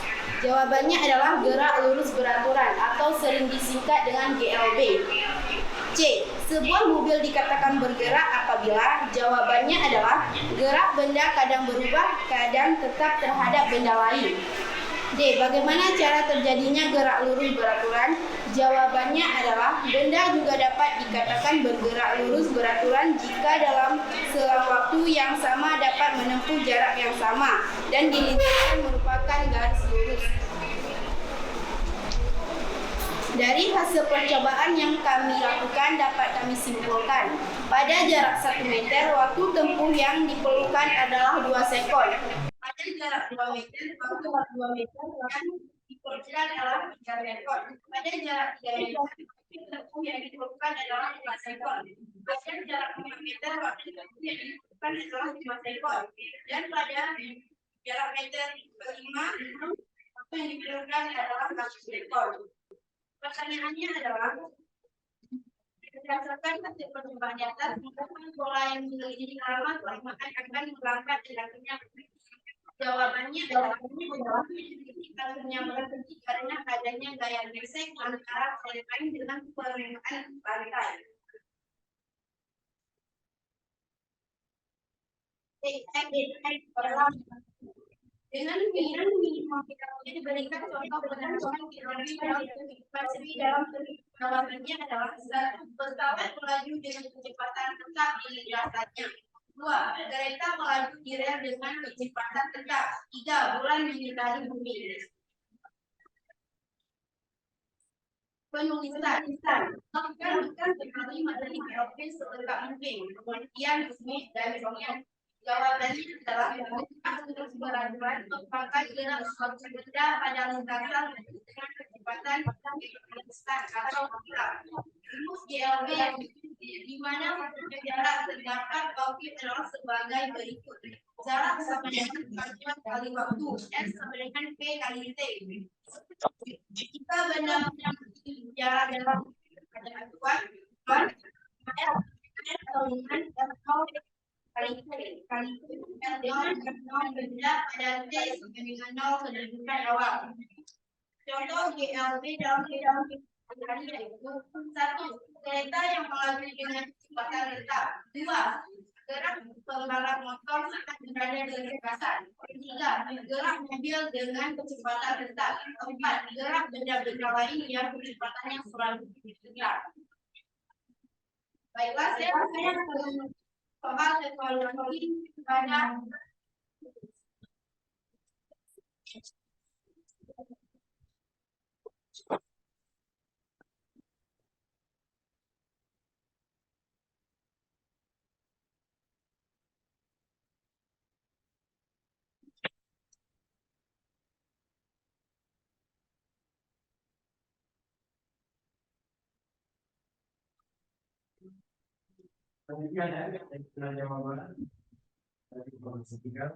Jawabannya adalah gerak lurus beraturan atau sering disingkat dengan GLB. C. Sebuah mobil dikatakan bergerak apabila jawabannya adalah gerak benda kadang berubah, kadang tetap terhadap benda lain. D. Bagaimana cara terjadinya gerak lurus beraturan? Jawabannya adalah benda juga dapat dikatakan bergerak lurus beraturan jika dalam selang waktu yang sama dapat menempuh jarak yang sama dan dilintaskan merupakan garis lurus. Dari hasil percobaan yang kami lakukan dapat kami simpulkan, pada jarak 1 meter waktu tempuh yang diperlukan adalah 2 sekon. Pada jarak 2 meter waktu 2 meter yang diperlukan adalah 3 sekon. Pada jarak 3 meter tempuh yang diperlukan adalah 4 sekon. Pada jarak 5 meter waktu tempuh yang diperlukan adalah 5 sekon. Dan pada jarak meter 5 waktu yang diperlukan adalah 1 sekon. Pertanyaannya adalah berdasarkan hasil percobaan di atas, pola yang memiliki alamat maka akan melangkah jaraknya. Jawabannya adalah kasusnya berhenti karena adanya gaya gesek antara lain dengan permukaan lantai. Dengan pilihan minimal kita diberikan contoh penerbangan dalam jawabannya adalah 1. Pesawat melaju dengan kecepatan tetap di lintasannya. 2. Kereta melaju di rel dengan kecepatan tetap. 3. Bulan mengitari bumi. Penulisan lakukan sekali materi POP selengkap mungkin. Kemudian bumi dan ruang. Jawabannya adalah lurus beraturan maka gerak suatu benda pada lintasan dengan kecepatan atau gerak. Rumus GLB di mana jarak terdapat objek adalah sebagai berikut. Jarak sama dengan panjang kali waktu S sama dengan P kali T. Jika benda jarak dalam ada aturan dengan pertemuan benda pada T dengan 0 kedudukan awal. Contoh GLB dalam bidang tadi yaitu 1. Kereta yang melaju dengan kecepatan tetap. 2. Gerak pembalap motor akan berada dalam kecepatan. 3. Gerak mobil dengan kecepatan tetap. 4. Gerak benda-benda lain yang kecepatannya selalu tetap. Baiklah, saya akan soal teknologi pada jawaban dari Komisi 3.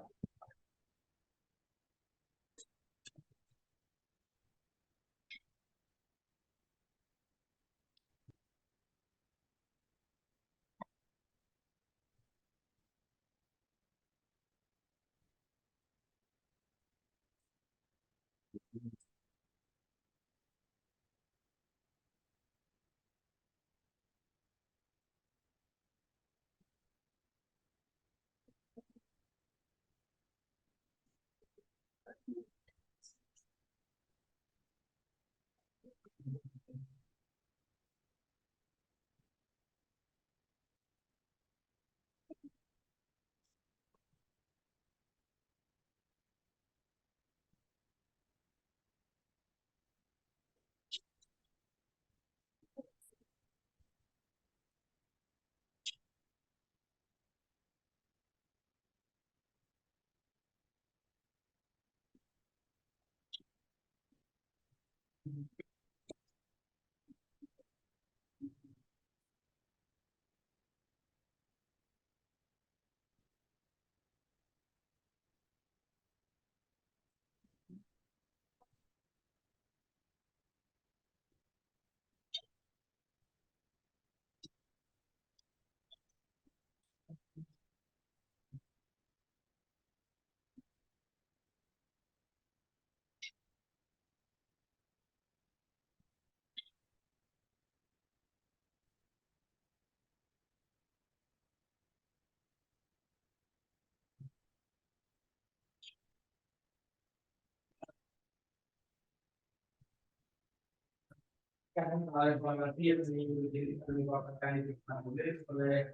Kan oleh informasi yang didapatkan di tulis oleh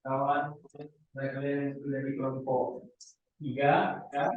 kawan kalian dari kelompok 3 ya.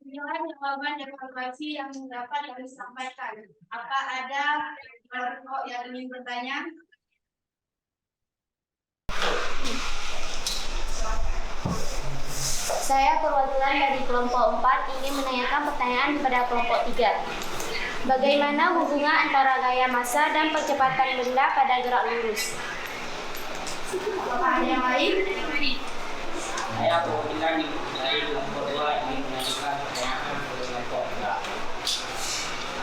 Inilah jawaban evaluasi yang dapat kami sampaikan. Apa ada kelompok yang ingin bertanya? Saya perwakilan dari kelompok 4 ingin menanyakan pertanyaan kepada kelompok 3. Bagaimana hubungan antara gaya massa dan percepatan benda pada gerak lurus? Apakah ada yang lain? Saya perwakilan dari kelompok 2 ingin mengajukan pertanyaan ke kelompok 3.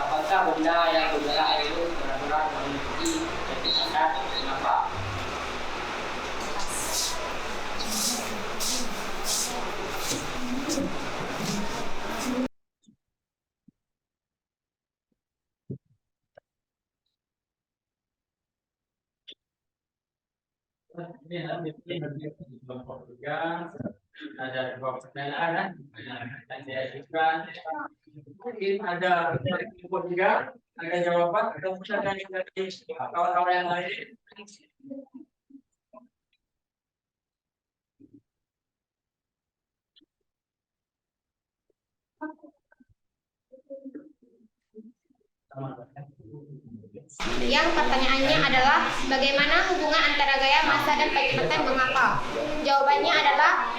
Apakah benda yang bergerak itu benar-benar memiliki kecepatan mengapa? Ini nanti kelompok 3 ada 2 pertanyaan yang saya ajukan. Mungkin ada dari kelompok 3 ada jawaban atau pertanyaan dari kawan-kawan yang lain. Yang pertanyaannya adalah bagaimana hubungan antara gaya massa dan percepatan mengapa? Jawabannya adalah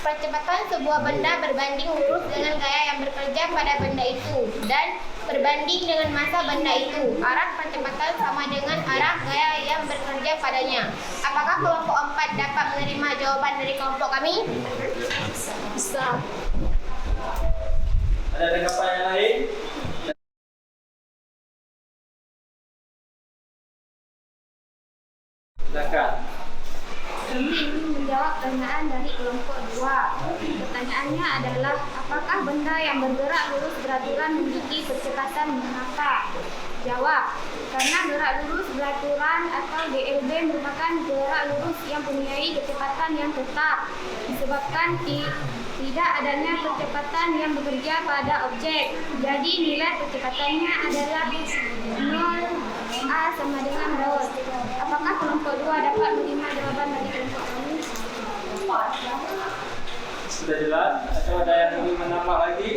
percepatan sebuah benda berbanding lurus dengan gaya yang bekerja pada benda itu dan berbanding dengan massa benda itu. Arah percepatan sama dengan arah gaya yang bekerja padanya. Apakah kelompok 4 dapat menerima jawaban dari kelompok kami? Bisa. Ada tanggapan yang lain? Silakan. Kami ingin menjawab pertanyaan dari kelompok 2. Pertanyaannya adalah, apakah benda yang bergerak lurus beraturan memiliki percepatan mengapa? Jawab, karena gerak lurus beraturan atau GLB merupakan gerak lurus yang mempunyai kecepatan yang tetap, disebabkan tidak adanya percepatan yang bekerja pada objek. Jadi nilai percepatannya adalah 0A sama dengan dot. Apakah kelompok 2 dapat menerima jawaban dari kelompok kami? Sudah jelas? Atau ada yang ingin menambah lagi?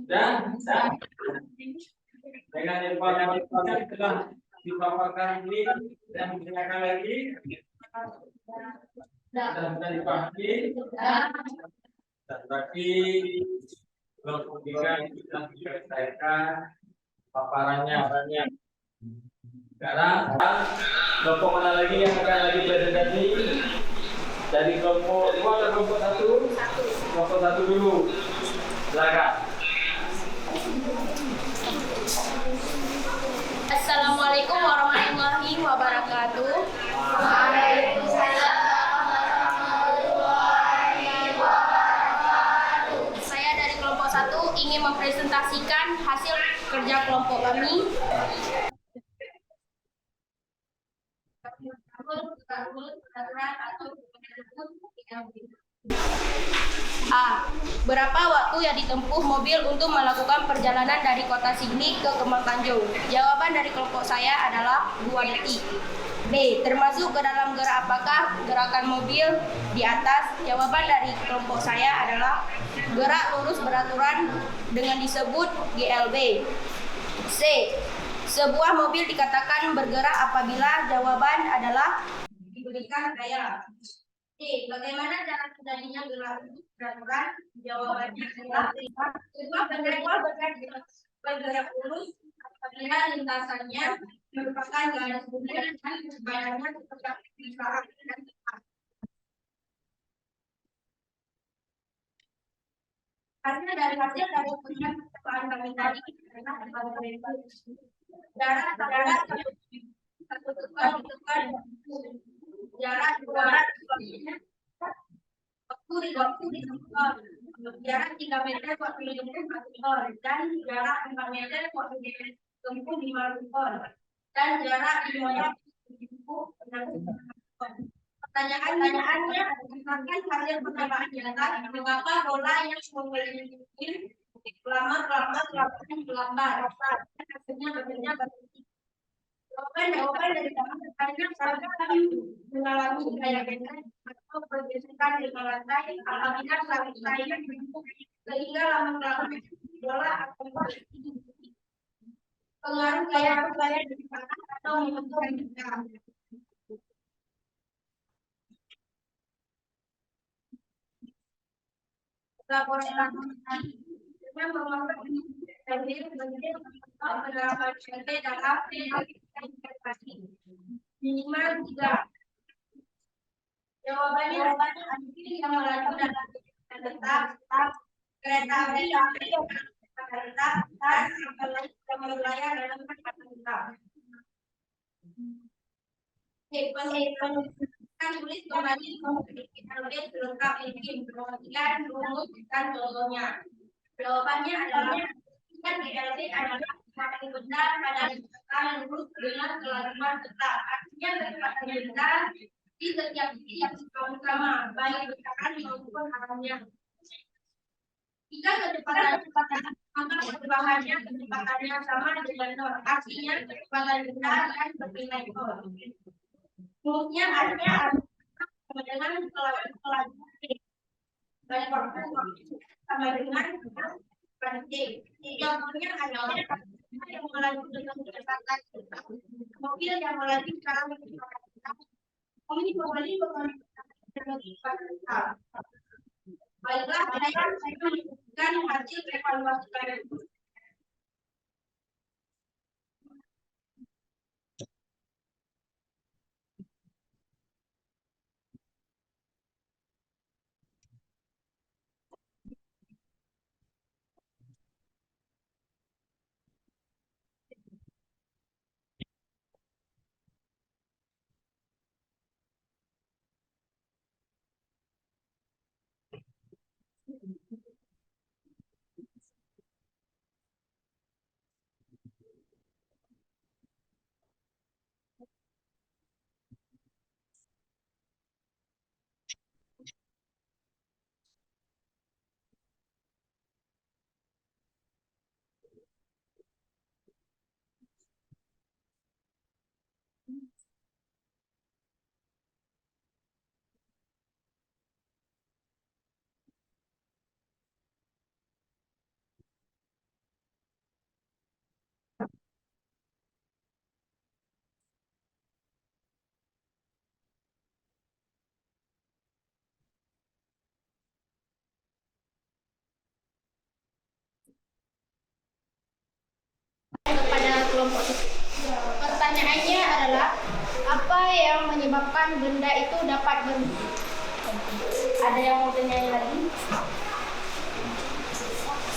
Dan dengan informasi yang telah dipaparkan ini dan ditanyakan lagi dan sudah dipahami dan berarti kelompok 3 sudah diselesaikan paparannya. Sekarang kelompok mana lagi yang akan lagi presentasi? Dari kelompok 2 atau kelompok 1? Kelompok 1 dulu. Silakan. Assalamualaikum warahmatullahi wabarakatuh. Saya dari kelompok 1 ingin mempresentasikan hasil kerja kelompok kami. A. Berapa waktu yang ditempuh mobil untuk melakukan perjalanan dari kota Sigli ke Kembang Tanjung? Jawaban dari kelompok saya adalah 2 detik. B. Termasuk ke dalam gerak apakah gerakan mobil di atas? Jawaban dari kelompok saya adalah gerak lurus beraturan dengan disebut GLB. C. Sebuah mobil dikatakan bergerak apabila jawaban adalah diberikan gaya. D. Bagaimana cara terjadinya gerak beraturan? Jawabannya adalah sebuah benda bergerak lurus apabila lintasannya merupakan garis bumi dan sebarannya tetap di arah dan tepat. Karena dari hasil dari penelitian kami tadi jarak satu tukar jarak 200 waktu ditempuh jarak 3 meter waktu ditempuh 1 dan jarak 4 meter waktu ditempuh 5 dan jarak 5 meter ditempuh 6. Pertanyaannya berdasarkan hasil percobaan di atas, mengapa bola yang mengelilingi lambat hasilnya berhenti. Jawaban dari pertanyaan kami mengalami gaya benteng atau pergeseran di lantai apabila lantai sehingga lama-lama bola akan berhenti. Pengaruh gaya di tangan atau membentuk benteng. Laporan dengan mengangkat penerapan CT dalam investasi minimal 3. Jawabannya yang melaju dalam tetap kereta api yang tetap dan yang berlayar dalam kereta tetap. Kan tulis kembali lengkap ini perhatikan rumus dan contohnya. Jawabannya adalah kan GLT adalah semakin benar pada kecepatan lurus dengan kelajuan tetap. Artinya kecepatan benda di setiap titik yang sama, baik gerakan maupun arahnya. Jika kecepatan maka kecepatannya sama dengan nol. Artinya kecepatan benda akan bernilai nol. Rumusnya artinya dengan kelajuan banyak waktu sama dengan berhenti. Contohnya adalah yang melaju dengan kecepatan mobil yang melaju secara kecepatan ini kembali dengan kecepatan. Baiklah, saya menunjukkan hasil evaluasi kalian. Kepada kelompok pertanyaannya adalah apa yang menyebabkan benda itu dapat berhenti? Ada yang mau tanya lagi?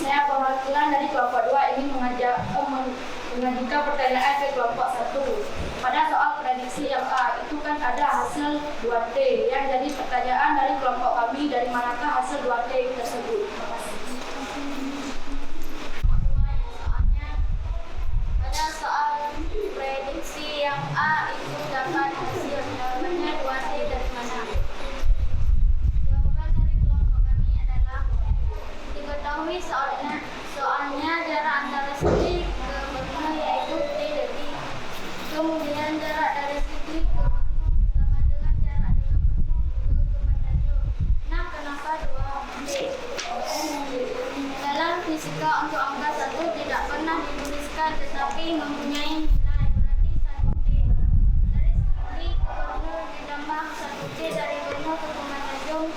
Saya perwakilan dari kelompok 2 ingin mengajukan pertanyaan ke kelompok 1. Pada soal prediksi yang A itu kan ada hasil 2T. Yang jadi pertanyaan dari kelompok kami, dari manakah hasil 2T tersebut? Pada soal prediksi yang A itu dapat hasil jawabannya 2T dari mana? Jawaban dari kelompok kami adalah diketahui soalnya jarak antara sisi ke benua yaitu T detik. Kemudian jarak dari sisi ke benua sama dengan jarak dari benua ke Kementanjung. Nah, kenapa 2T? Dalam fisika untuk angka 1 tidak pernah dituliskan tetapi mempunyai nilai, berarti 1T. Dari sisi ke benua ditambah 1T dari benua ke Kementanjung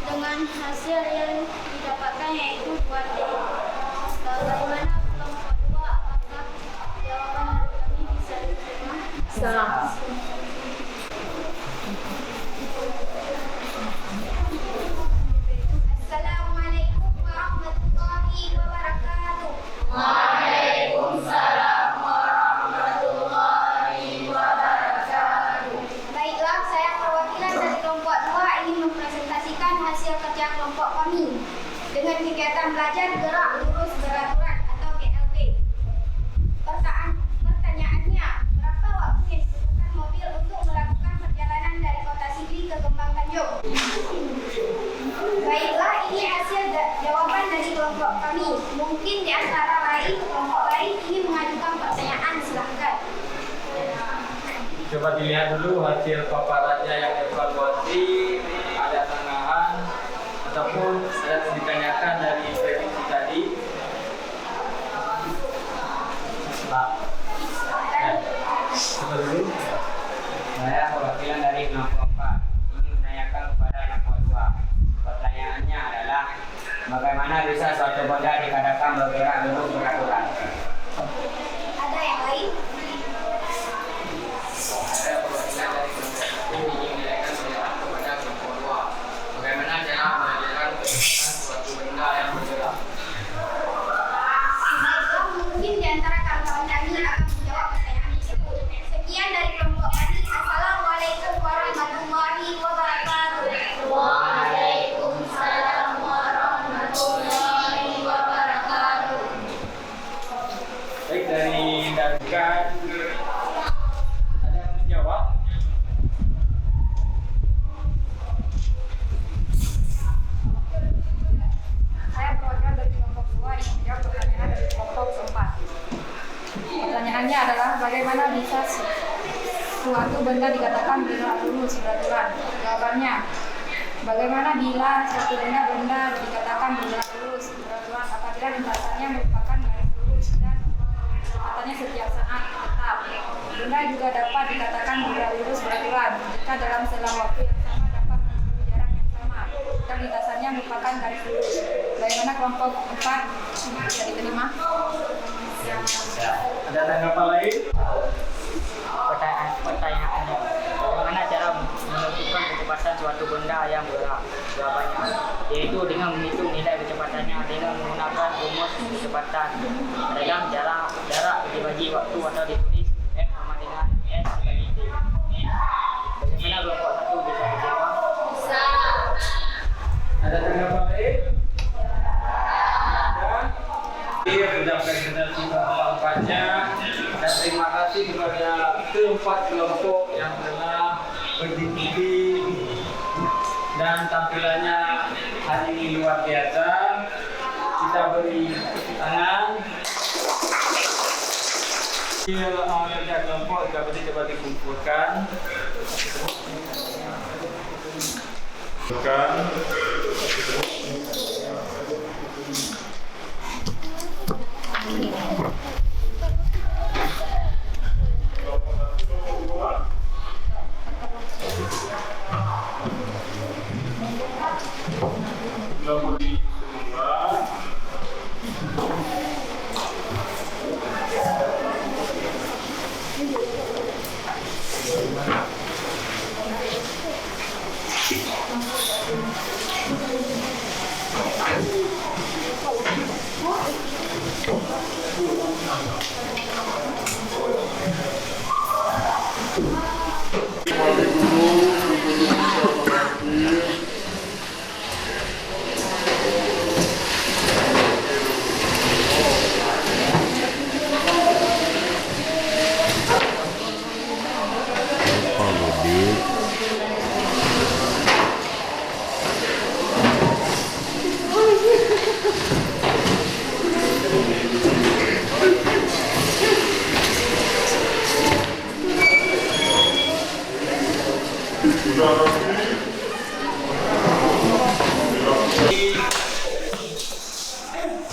dengan hasil yang didapatkan yaitu 2T. Bagaimana kelompok 2? Apakah jawaban dari kami bisa diterima? Salah. Assalamualaikum warahmatullahi wabarakatuh. Waalaikumsalam warahmatullahi wabarakatuh. Baiklah, saya perwakilan dari kelompok 2 ingin mempresentasikan hasil kerja kelompok kami dengan kegiatan belajar gerak lurus beraturan atau GLB. Pertanyaannya, berapa waktu yang dibutuhkan mobil untuk melakukan perjalanan dari Kota Sigli ke Kembang Tanjung? Baiklah, ini hasil jawaban dari kelompok kami. Mungkin di antara lain kelompok lain ingin mengajukan pertanyaan, silahkan. Coba dilihat dulu hasil paparannya yang evaluasi, ada tanggapan ataupun ada ditanyakan dari prediksi tadi. Pak, coba dulu. Saya perwakilan dari kelompok 4 ingin menanyakan kepada kelompok 2. Pertanyaannya adalah bagaimana bisa suatu benda dikatakan bergerak lurus beraturan? Ada yang lain? Saya perwakilan dari kelompok 1 ingin menanyakan kepada kelompok Silakan. Ada yang menjawab? Saya perwakilan dari kelompok 2 yang menjawab pertanyaan dari kelompok 4. Pertanyaannya adalah bagaimana bisa suatu benda dikatakan bergerak lurus beraturan? Jawabannya, bagaimana bila suatu benda dikatakan bergerak lurus beraturan apabila lintasannya merupakan garis lurus dan kecepatannya setiap saat tetap. Benda juga dapat dikatakan bergerak lurus beraturan jika dalam selang waktu yang sama dapat menempuh jarak yang sama dan lintasannya merupakan garis lurus. Bagaimana kelompok 4 bisa diterima? Ada tanggapan lain? Pertanyaannya, bagaimana cara menentukan kecepatan suatu benda yang bergerak? Jawabannya, yaitu dengan menghitung nilai kecepatannya dengan menggunakan rumus kecepatan. Dalam jarak dibagi waktu atau ditulis F sama dengan S bagi T. Bagaimana kelompok 1 bisa diterima? Ada tanggapan lain? Ada. Iya, sudah presentasi keempat-empatnya dan terima kasih kepada keempat kelompok yang telah berdiskusi dan tampilannya hari ini luar biasa. Kita beri tepuk tangan. Kerja kelompok juga coba dikumpulkan.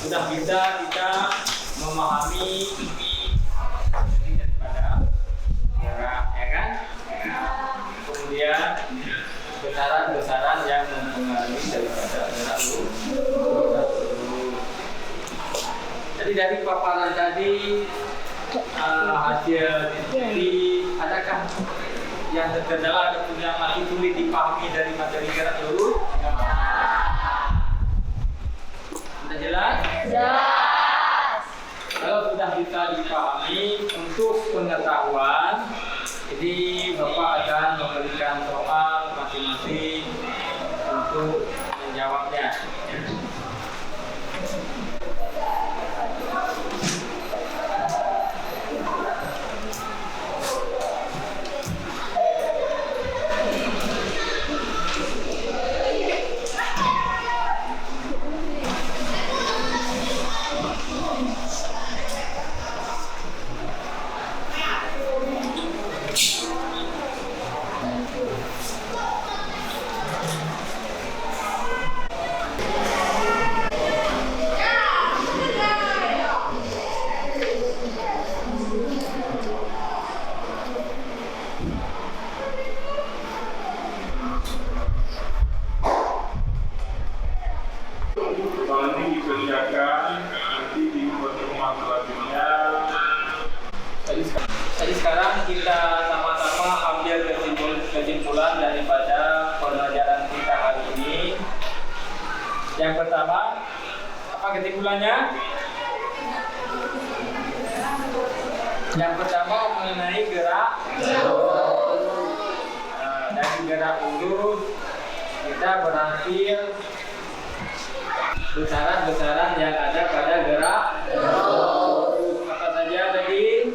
Sudah bisa kita memahami daripada jarak, ya kan? Kemudian besaran-besaran yang mempengaruhi daripada jarak lurus. Jadi dari paparan tadi hasil diskusi, adakah yang terkendala ataupun yang masih sulit dipahami dari materi gerak lurus? Sudah jelas? Jelas. Kalau sudah bisa dipahami, untuk pengetahuan, jadi Bapak akan memberikan soal masing-masing untuk menjawabnya. Nanti dikerjakan nanti di pertemuan selanjutnya. Jadi sekarang kita sama-sama ambil kesimpulan daripada pembelajaran kita hari ini. Yang pertama, apa kesimpulannya? Yang pertama mengenai gerak lurus. Dari gerak lurus kita berhasil besaran-besaran yang ada pada gerak lurus. Apa saja tadi?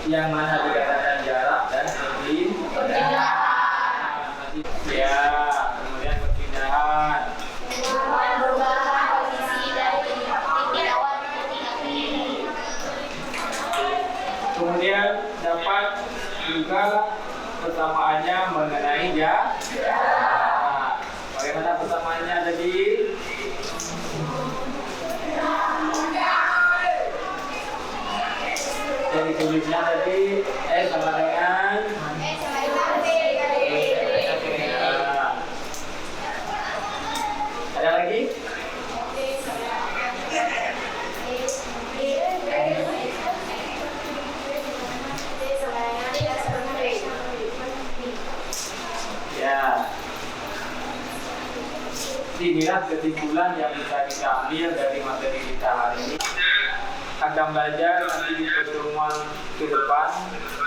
yang mana dikatakan jarak dan perpindahan. Ya, kemudian perpindahan. Perubahan posisi dari titik awal ke titik akhir. Kemudian dapat juga persamaannya mengenai jarak. Bagaimana persamaannya tadi? Jadi tulisnya tadi sama dengan ada lagi? Ya. Inilah kesimpulan yang bisa kita ambil dari materi kita hari ini. Akan belajar nanti di pertemuan ke depan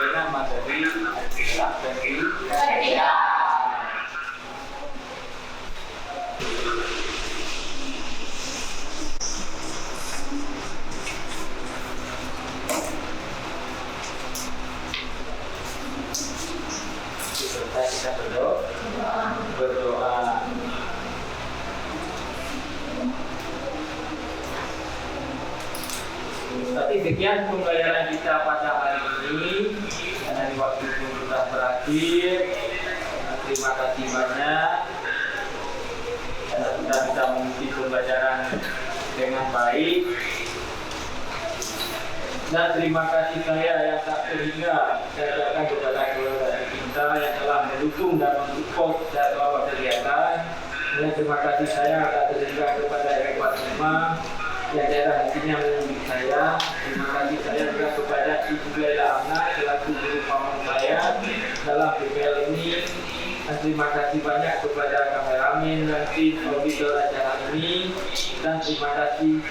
dengan materi strategi kerja. Selesai kita berdoa. Tapi sekian pembelajaran kita pada hari ini. Karena di waktu pun sudah berakhir. Terima kasih banyak. Karena sudah bisa mengisi pembelajaran dengan baik. Dan terima kasih saya yang tak terhingga saya ucapkan kepada keluarga kita yang telah mendukung dan mensupport dalam kegiatan. Dan terima kasih saya tak terhingga kepada Rektor Lima yang daerah hatinya menunjuk saya. Terima kasih saya juga kepada Ibu Laila Amna selaku guru paman saya dalam PPL ini. Dan terima kasih banyak kepada kameramen dan tim auditor acara ini. Dan terima kasih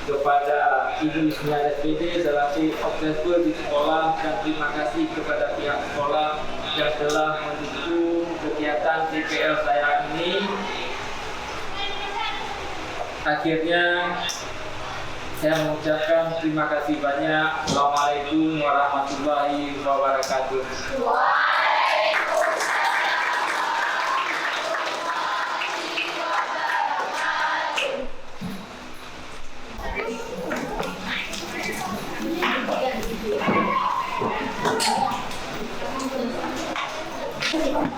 kepada Ibu Ismail SPD selaku observer di sekolah. Dan terima kasih kepada pihak sekolah yang telah mendukung kegiatan PPL saya ini. Akhirnya saya mengucapkan terima kasih banyak. Assalamualaikum warahmatullahi wabarakatuh. Thank you.